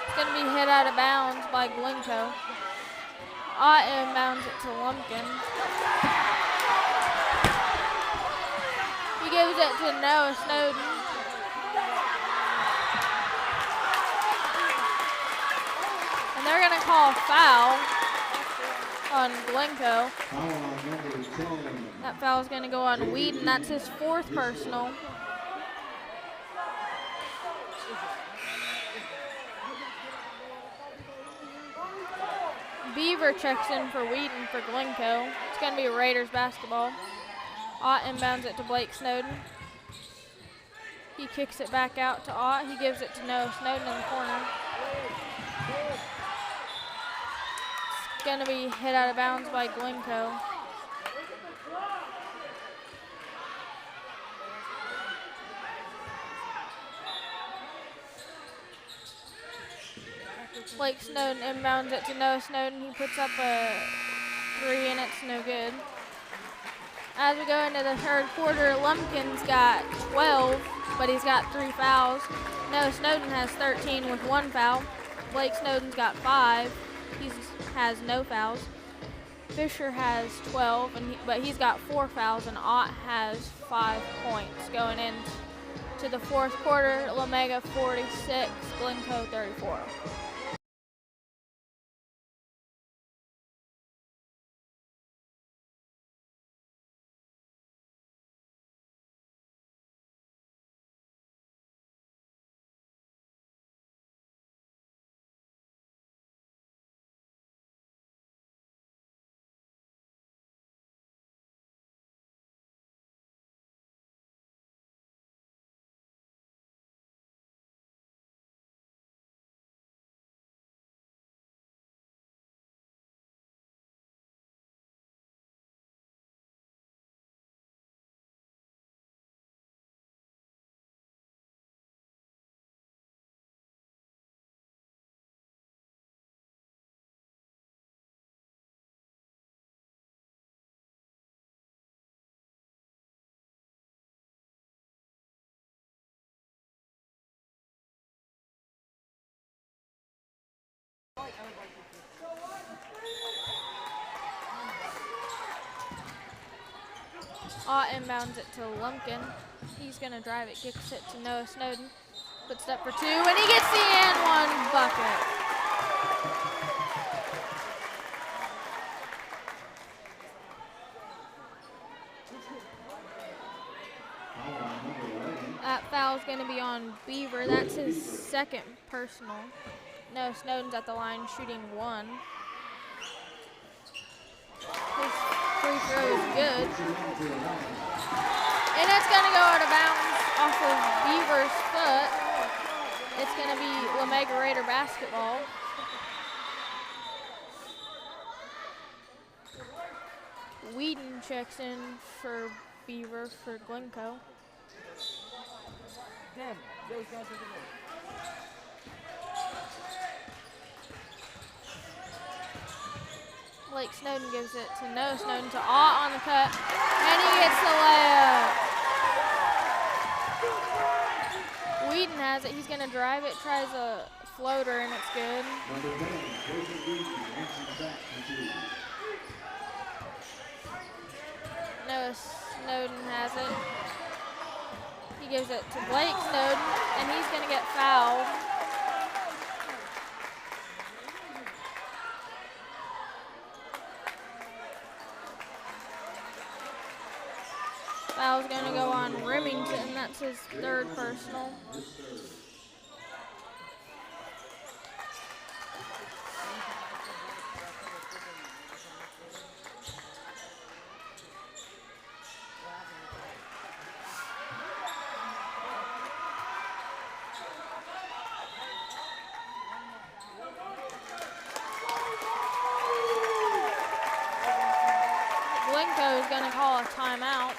S2: It's going to be hit out of bounds by Glencoe. Ott inbounds it to Lumpkin. He gives it to Noah Snowden. And they're going to call a foul on Glencoe.
S3: Foul on number 10.
S2: That foul is going to go on Whedon. That's his 4th personal. Beaver checks in for Whedon for Glencoe. It's going to be Raiders basketball. Ott inbounds it to Blake Snowden. He kicks it back out to Ott. He gives it to Noah Snowden in the corner. It's going to be hit out of bounds by Glencoe. Blake Snowden inbounds it to Noah Snowden. He puts up a 3 and it's no good. As we go into the 3rd quarter, Lumpkin's got 12, but he's got 3 fouls. Noah Snowden has 13 with 1 foul. Blake Snowden's got 5. He has no fouls. Fisher has 12, but he's got 4 fouls, and Ott has 5 points going into the 4th quarter. Lomega 46, Glencoe 34. Ott inbounds it to Lumpkin. He's going to drive it, kicks it to Noah Snowden. Puts it up for 2, and he gets the and 1 bucket. That foul's going to be on Beaver. That's his 2nd personal. Noah Snowden's at the line shooting 1. His free throw is good. And it's going to go out of bounds off of Beaver's foot. It's going to be Lomega Raider basketball. Whedon checks in for Beaver for Glencoe. Blake Snowden gives it to Noah Snowden to Ott on the cut, and he gets the layup. Whedon has it. He's going to drive it, tries a floater, and it's good.
S3: Number 10, Joseph Whedon answers back for 2.
S2: Noah Snowden has it. He gives it to Blake Snowden, and he's going to get fouled. Foul's going to go on Remington. That's his 3rd personal. gonna call a timeout.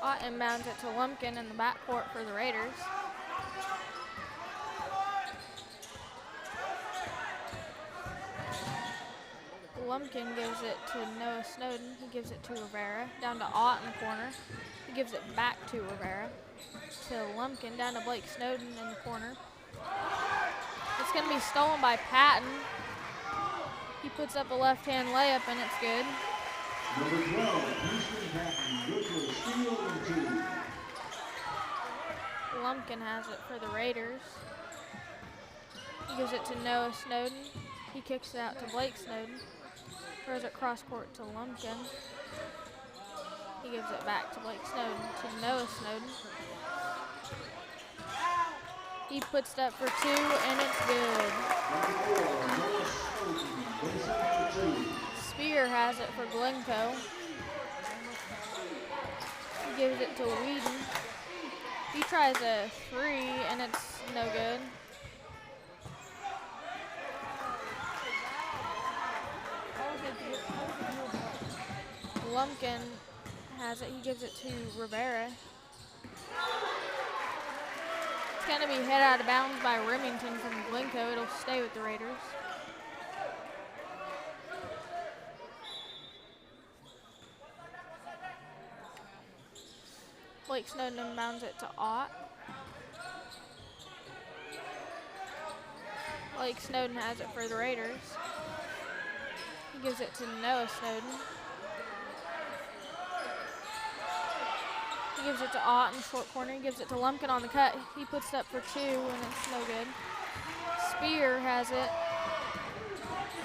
S2: Ott inbounds it to Lumpkin in the backcourt for the Raiders. Lumpkin gives it to Noah Snowden. He gives it to Rivera. Down to Ott in the corner. He gives it back to Rivera. To Lumpkin, down to Blake Snowden in the corner. It's going to be stolen by Patton. He puts up a left-hand layup, and it's good.
S3: Number 12, Houston Patton, good for a steal and 2.
S2: Lumpkin has it for the Raiders. He gives it to Noah Snowden. He kicks it out to Blake Snowden. Throws it cross court to Lumpkin. He gives it back to Blake Snowden to Noah Snowden. He puts it up for 2, and it's good.
S3: Number 4, Noah Snowden,
S2: Spear has it for Glencoe. He gives it to Whedon. He tries a 3, and it's no good. Lumpkin has it. He gives it to Rivera. It's going to be hit out of bounds by Remington from Glencoe. It'll stay with the Raiders. Blake Snowden inbounds it to Ott. Blake Snowden has it for the Raiders. He gives it to Noah Snowden. He gives it to Ott in the short corner. He gives it to Lumpkin on the cut. He puts it up for 2, and it's no good. Spear has it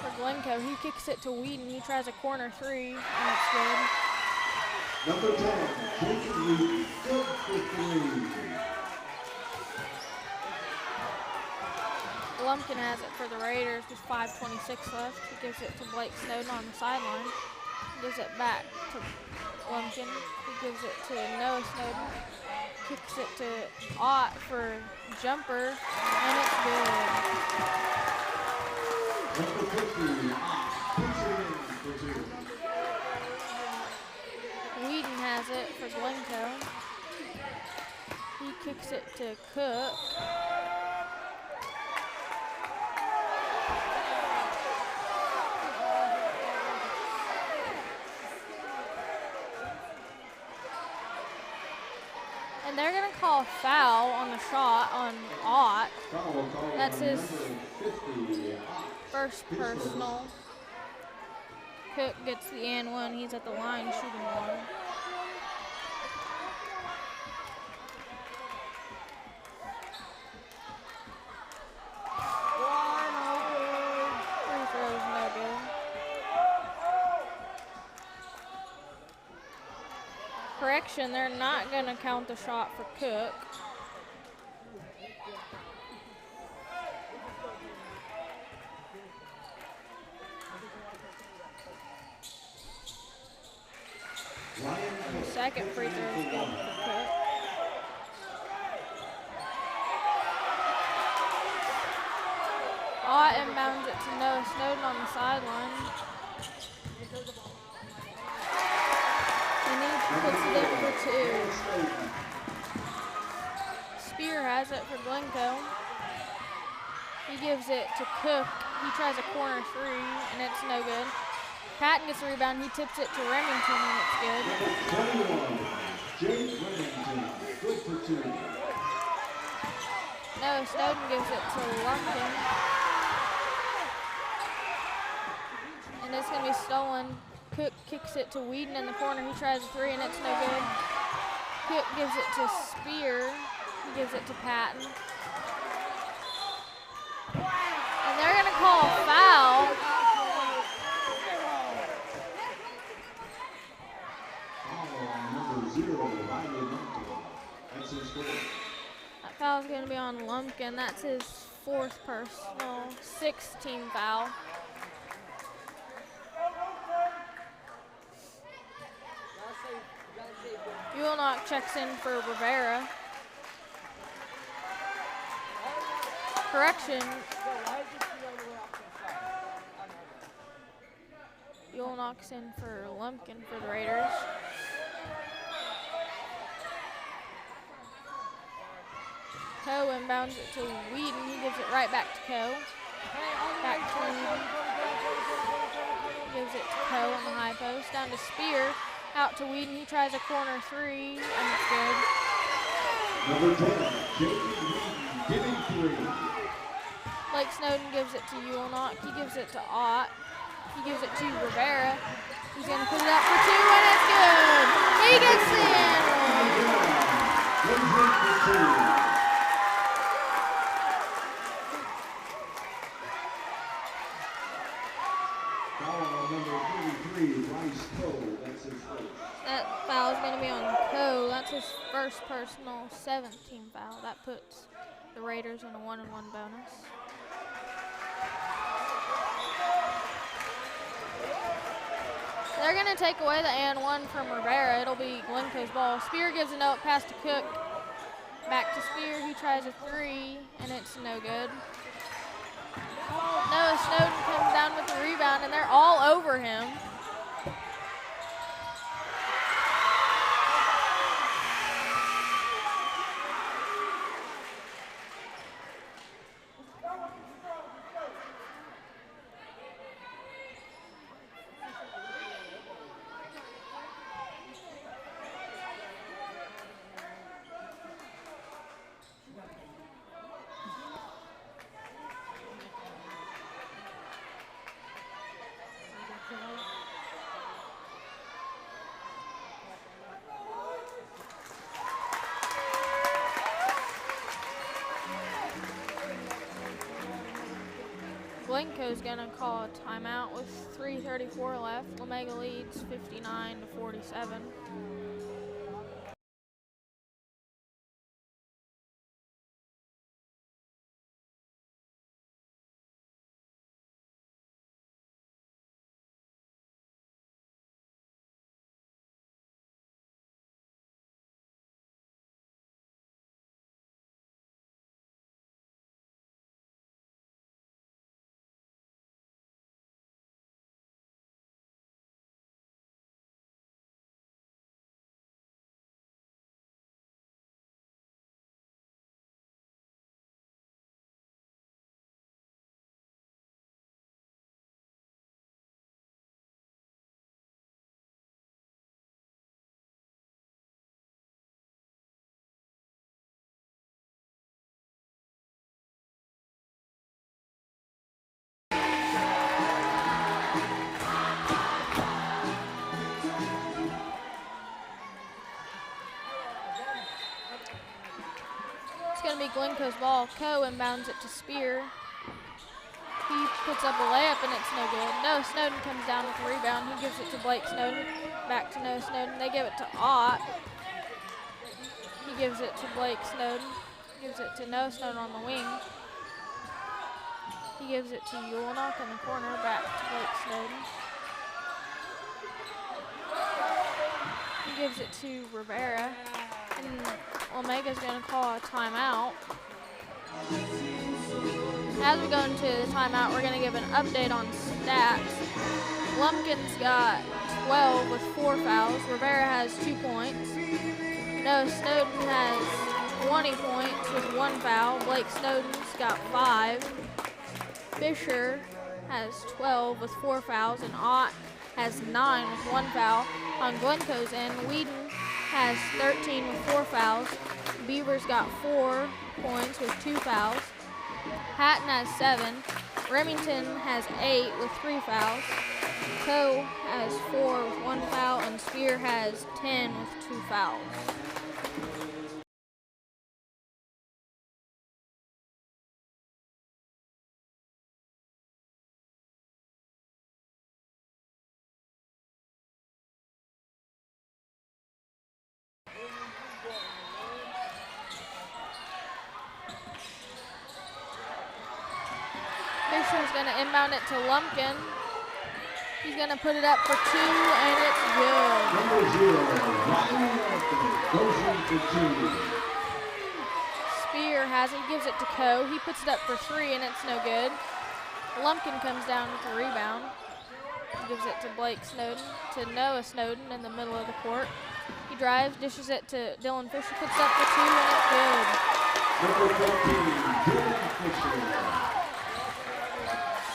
S2: for Glencoe. He kicks it to Whedon. He tries a corner 3, and it's good.
S3: Number 10, Jacob Whedon, good for 3.
S2: Lumpkin has it for the Raiders with 5:26 left. He gives it to Blake Snowden on the sideline. He gives it back to Lumpkin. He gives it to Noah Snowden. Kicks it to Ott for jumper, and it's good.
S3: Number 50, Ott, puts it in for 2.
S2: Whedon has it for Glencoe. He kicks it to Cook. And they're going to call a foul on the shot on Ott. That's his first personal. Cook gets the and one. He's at the line shooting 1. Free throw's no good. Correction, they're not going to count the shot for Cook. The second free throw is good for Cook. Ott inbounds it to Noah Snowden on the sideline. And he puts it in for 2. Spear has it for Glencoe. He gives it to Cook He tries a corner three, and it's no good. Patton gets the rebound. He tips it to Remington, and it's good.
S3: Number 21, Jake Remington, good for 2.
S2: No, Snowden gives it to Lumpkin. And it's going to be stolen. Cook kicks it to Whedon in the corner. He tries a three, and it's no good. Cook gives it to Spear. He gives it to Patton. And they're going to call a foul.
S3: Number 0, Riley Lumpkin. That's his score.
S2: That foul is going to be on Lumpkin. That's his 4th personal, 6th team foul. Ulnock checks in for Rivera. Correction. Ulnock's in for Lumpkin for the Raiders. Coe inbounds it to Whedon. He gives it right back to Coe. Back to Whedon. Gives it to Coe on the high post. Down to Spear. Out to Whedon. He tries a corner three, and it's good.
S3: Number 10, Jacob Whedon, giving 3.
S2: Blake Snowden gives it to Ulnock. He gives it to Ott. He gives it to Rivera. He's going to put it up for 2, and it's good. He gets in. That foul is going to be on Coe. That's his 1st personal, 7th team foul. That puts the Raiders in a 1-1 bonus. They're going to take away the and-1 from Rivera. It'll be Glencoe's ball. Spear gives a note pass to Cook. Back to Spear. He tries a three, and it's no good. Noah Snowden comes down with the rebound, and they're all over him. Glencoe's gonna call a timeout with 3:34 left. Lomega leads 59-47. Going to be Glencoe's ball. Coe inbounds it to Spear. He puts up a layup, and it's no good. Noah Snowden comes down with the rebound. He gives it to Blake Snowden. Back to Noah Snowden. They give it to Ott. He gives it to Blake Snowden. Gives it to Noah Snowden on the wing. He gives it to Ulnock in the corner. Back to Blake Snowden. He gives it to Rivera. And Lomega's going to call a timeout. As we go into the timeout, we're going to give an update on stats. Lumpkin's got 12 with 4 fouls. Rivera has 2 points. Noah Snowden has 20 points with 1 foul. Blake Snowden's got 5. Fisher has 12 with 4 fouls, and Ott has 9 with 1 foul. On Glencoe's end, Whedon has 13 with 4 fouls. Beavers got 4 points with 2 fouls. Hatton has 7. Remington has 8 with 3 fouls. Coe has 4 with 1 foul, and Spear has 10 with 2 fouls. Fisher's going to inbound it to Lumpkin. He's going to put it up for 2, and it's good.
S3: Number 0, Ryan goes in for 2.
S2: Spear has it. He gives it to Coe. He puts it up for 3, and it's no good. Lumpkin comes down with the rebound. He gives it to Blake Snowden, to Noah Snowden in the middle of the court. He drives, dishes it to Dylan Fisher, puts it up for 2, and it's good.
S3: Number 14, Dylan Fisher.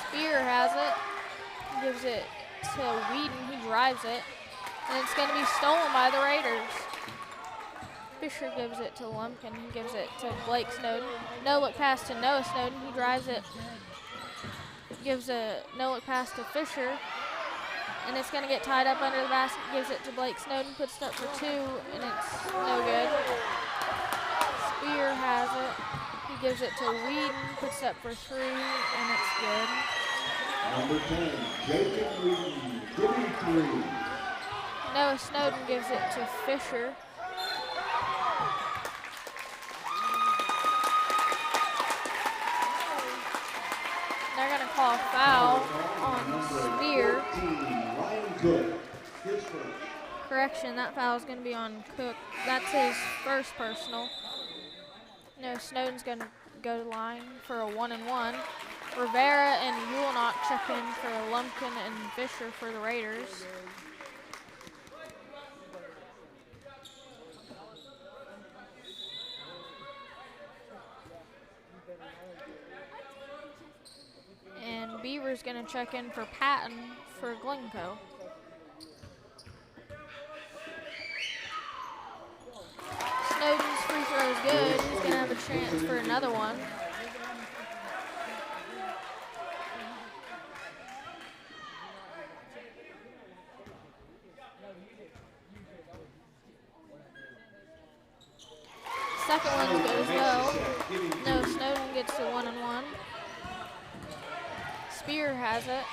S2: Spear has it. He gives it to Whedon. He drives it. And it's going to be stolen by the Raiders. Fisher gives it to Lumpkin. He gives it to Blake Snowden. No-look pass to Noah Snowden. He drives it. Gives a no-look pass to Fisher. And it's going to get tied up under the basket. Gives it to Blake Snowden. Puts it up for 2, and it's no good. Spear has it. He gives it to Whedon. Puts it up for 3, and it's good.
S3: Number 10, Jacob Whedon, 33.
S2: Noah Snowden gives it to Fisher. They're going to call a foul on Spear.
S3: 14, Ryan Cook, his first.
S2: Correction, that foul is going to be on Cook. That's his first personal. Noah Snowden's going to go to the line for a 1-and-1. Rivera and Yulnock check in for Lumpkin and Fisher for the Raiders. And Beaver's going to check in for Patton for Glencoe. Snowden's free throw is good. He's going to have a chance for another one. Second one's good as well. No, Snowden gets the 1-and-1. Spear has it.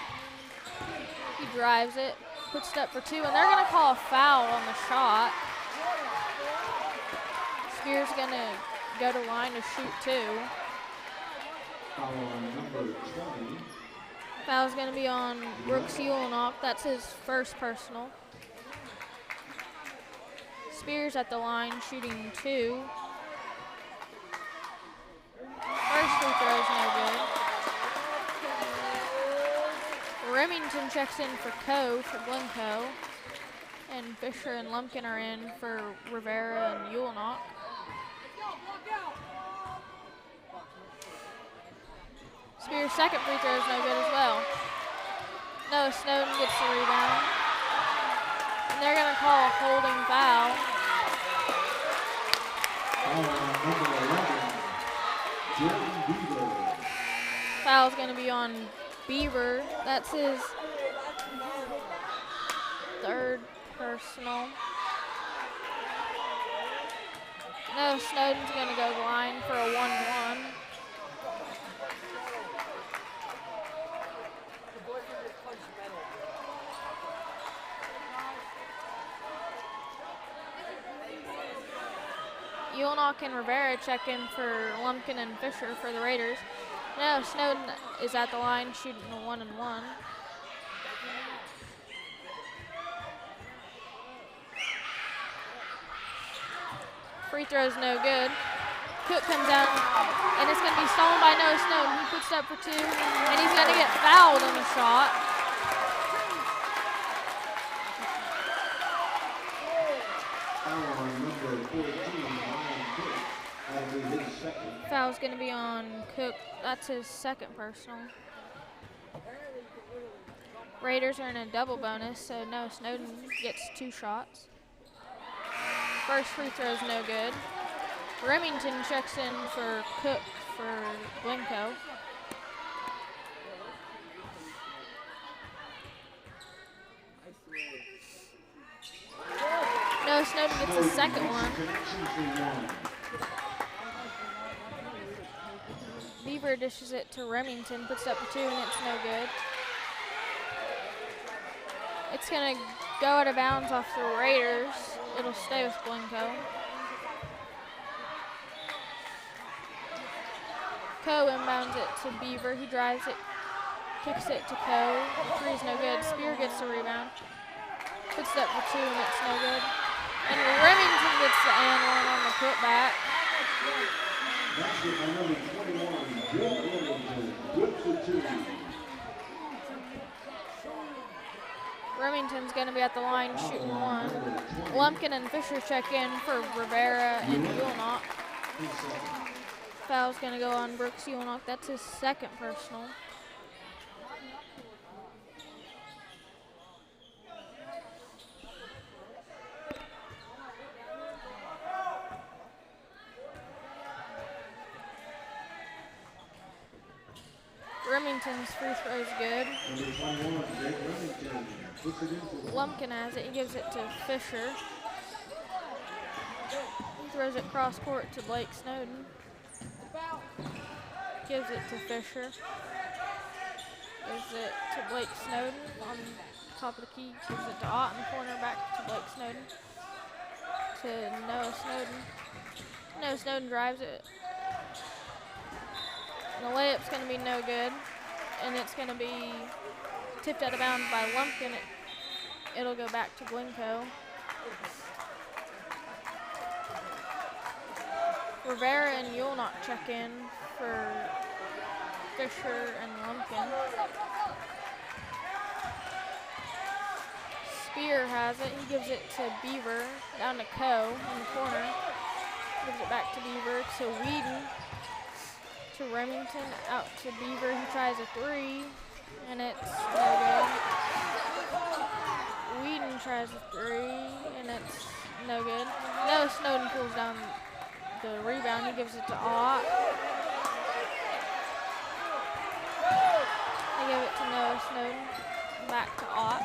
S2: He drives it, puts it up for 2, and they're going to call a foul on the shot. Spear's going to go to line to shoot 2.
S3: Foul on number 20.
S2: Foul's going to be on Brooks Yulnock. That's his first personal. Spear's at the line shooting 2. First free throw's no good. Remington checks in for Coe for Glencoe. And Fisher and Lumpkin are in for Rivera and Yulnock. Spear's second free throw is no good as well. Noah Snowden gets the rebound. And they're going to call a holding foul.
S3: Number 11, Jordan Beaver.
S2: Foul's going to be on Beaver. That's his third personal. No, Snowden's going to go to the line for a 1-1. Yulnock and Rivera check in for Lumpkin and Fisher for the Raiders. No, Snowden is at the line shooting a 1-and-1. Free throw's no good. Cook comes out, and it's going to be stolen by Noah Snowden. He puts it up for 2, and he's going to get fouled on the shot.
S3: Foul on number 14, Ryan Cook. That'll be his second.
S2: Foul's going to be on Cook. That's his second personal. Raiders are in a double bonus, so Noah Snowden gets 2 shots. First free throw is no good. Remington checks in for Cook for Glencoe. Noah Snowden gets his second one. Beaver dishes it to Remington, puts it up for 2, and it's no good. It's going to go out of bounds off the Raiders. It'll stay with Glencoe. Coe inbounds it to Beaver. He drives it, kicks it to Coe. 3's no good. Spear gets the rebound. Puts it up for 2, and it's no good. And Remington gets the and one on the putback.
S3: Basket by number 21, good for 2.
S2: Remington's going to be at the line shooting 1. Lumpkin and Fisher check in for Rivera and Yulnock. Foul's going to go on Brooks Yulnock. That's his second personal. Remington's free throw is good. Lumpkin has it. He gives it to Fisher. He throws it cross court to Blake Snowden. Gives it to Fisher. Gives it to Blake Snowden on top of the key. Gives it to Ott in the corner, back to Blake Snowden. To Noah Snowden. Noah Snowden drives it. The layup's going to be no good, and it's going to be tipped out of bounds by Lumpkin. It'll go back to Glencoe. Rivera and Yulnock check in for Fisher and Lumpkin. Spear has it. He gives it to Beaver, down to Coe in the corner. Gives it back to Beaver, to Whedon. To Remington, out to Beaver. He tries a 3, and it's no good. Whedon tries a 3, and it's no good. Noah Snowden pulls down the rebound. He gives it to Ott. They give it to Noah Snowden. Back to Ott.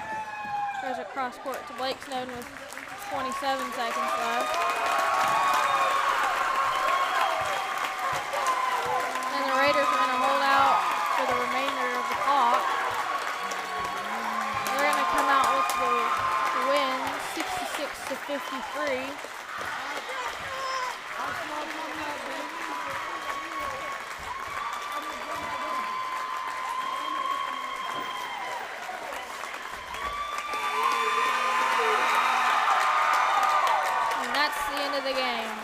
S2: Throws it cross court to Blake Snowden with 27 seconds left. Raiders are going to hold out for the remainder of the clock. They're going to come out with the win, 66-53. And that's the end of the game.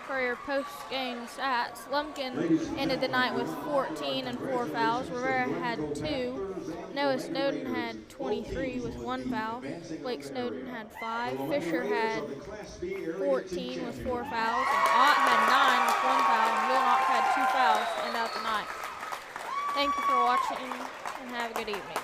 S2: For your post-game stats, Lumpkin ended the night with 14 and 4 fouls. Rivera had 2. Noah Snowden had 23 with 1 foul. Blake Snowden had 5. Fisher had 14 with 4 fouls. And Ott had 9 with 1 foul. And Wilnock had 2 fouls to end out the night. Thank you for watching and have a good evening.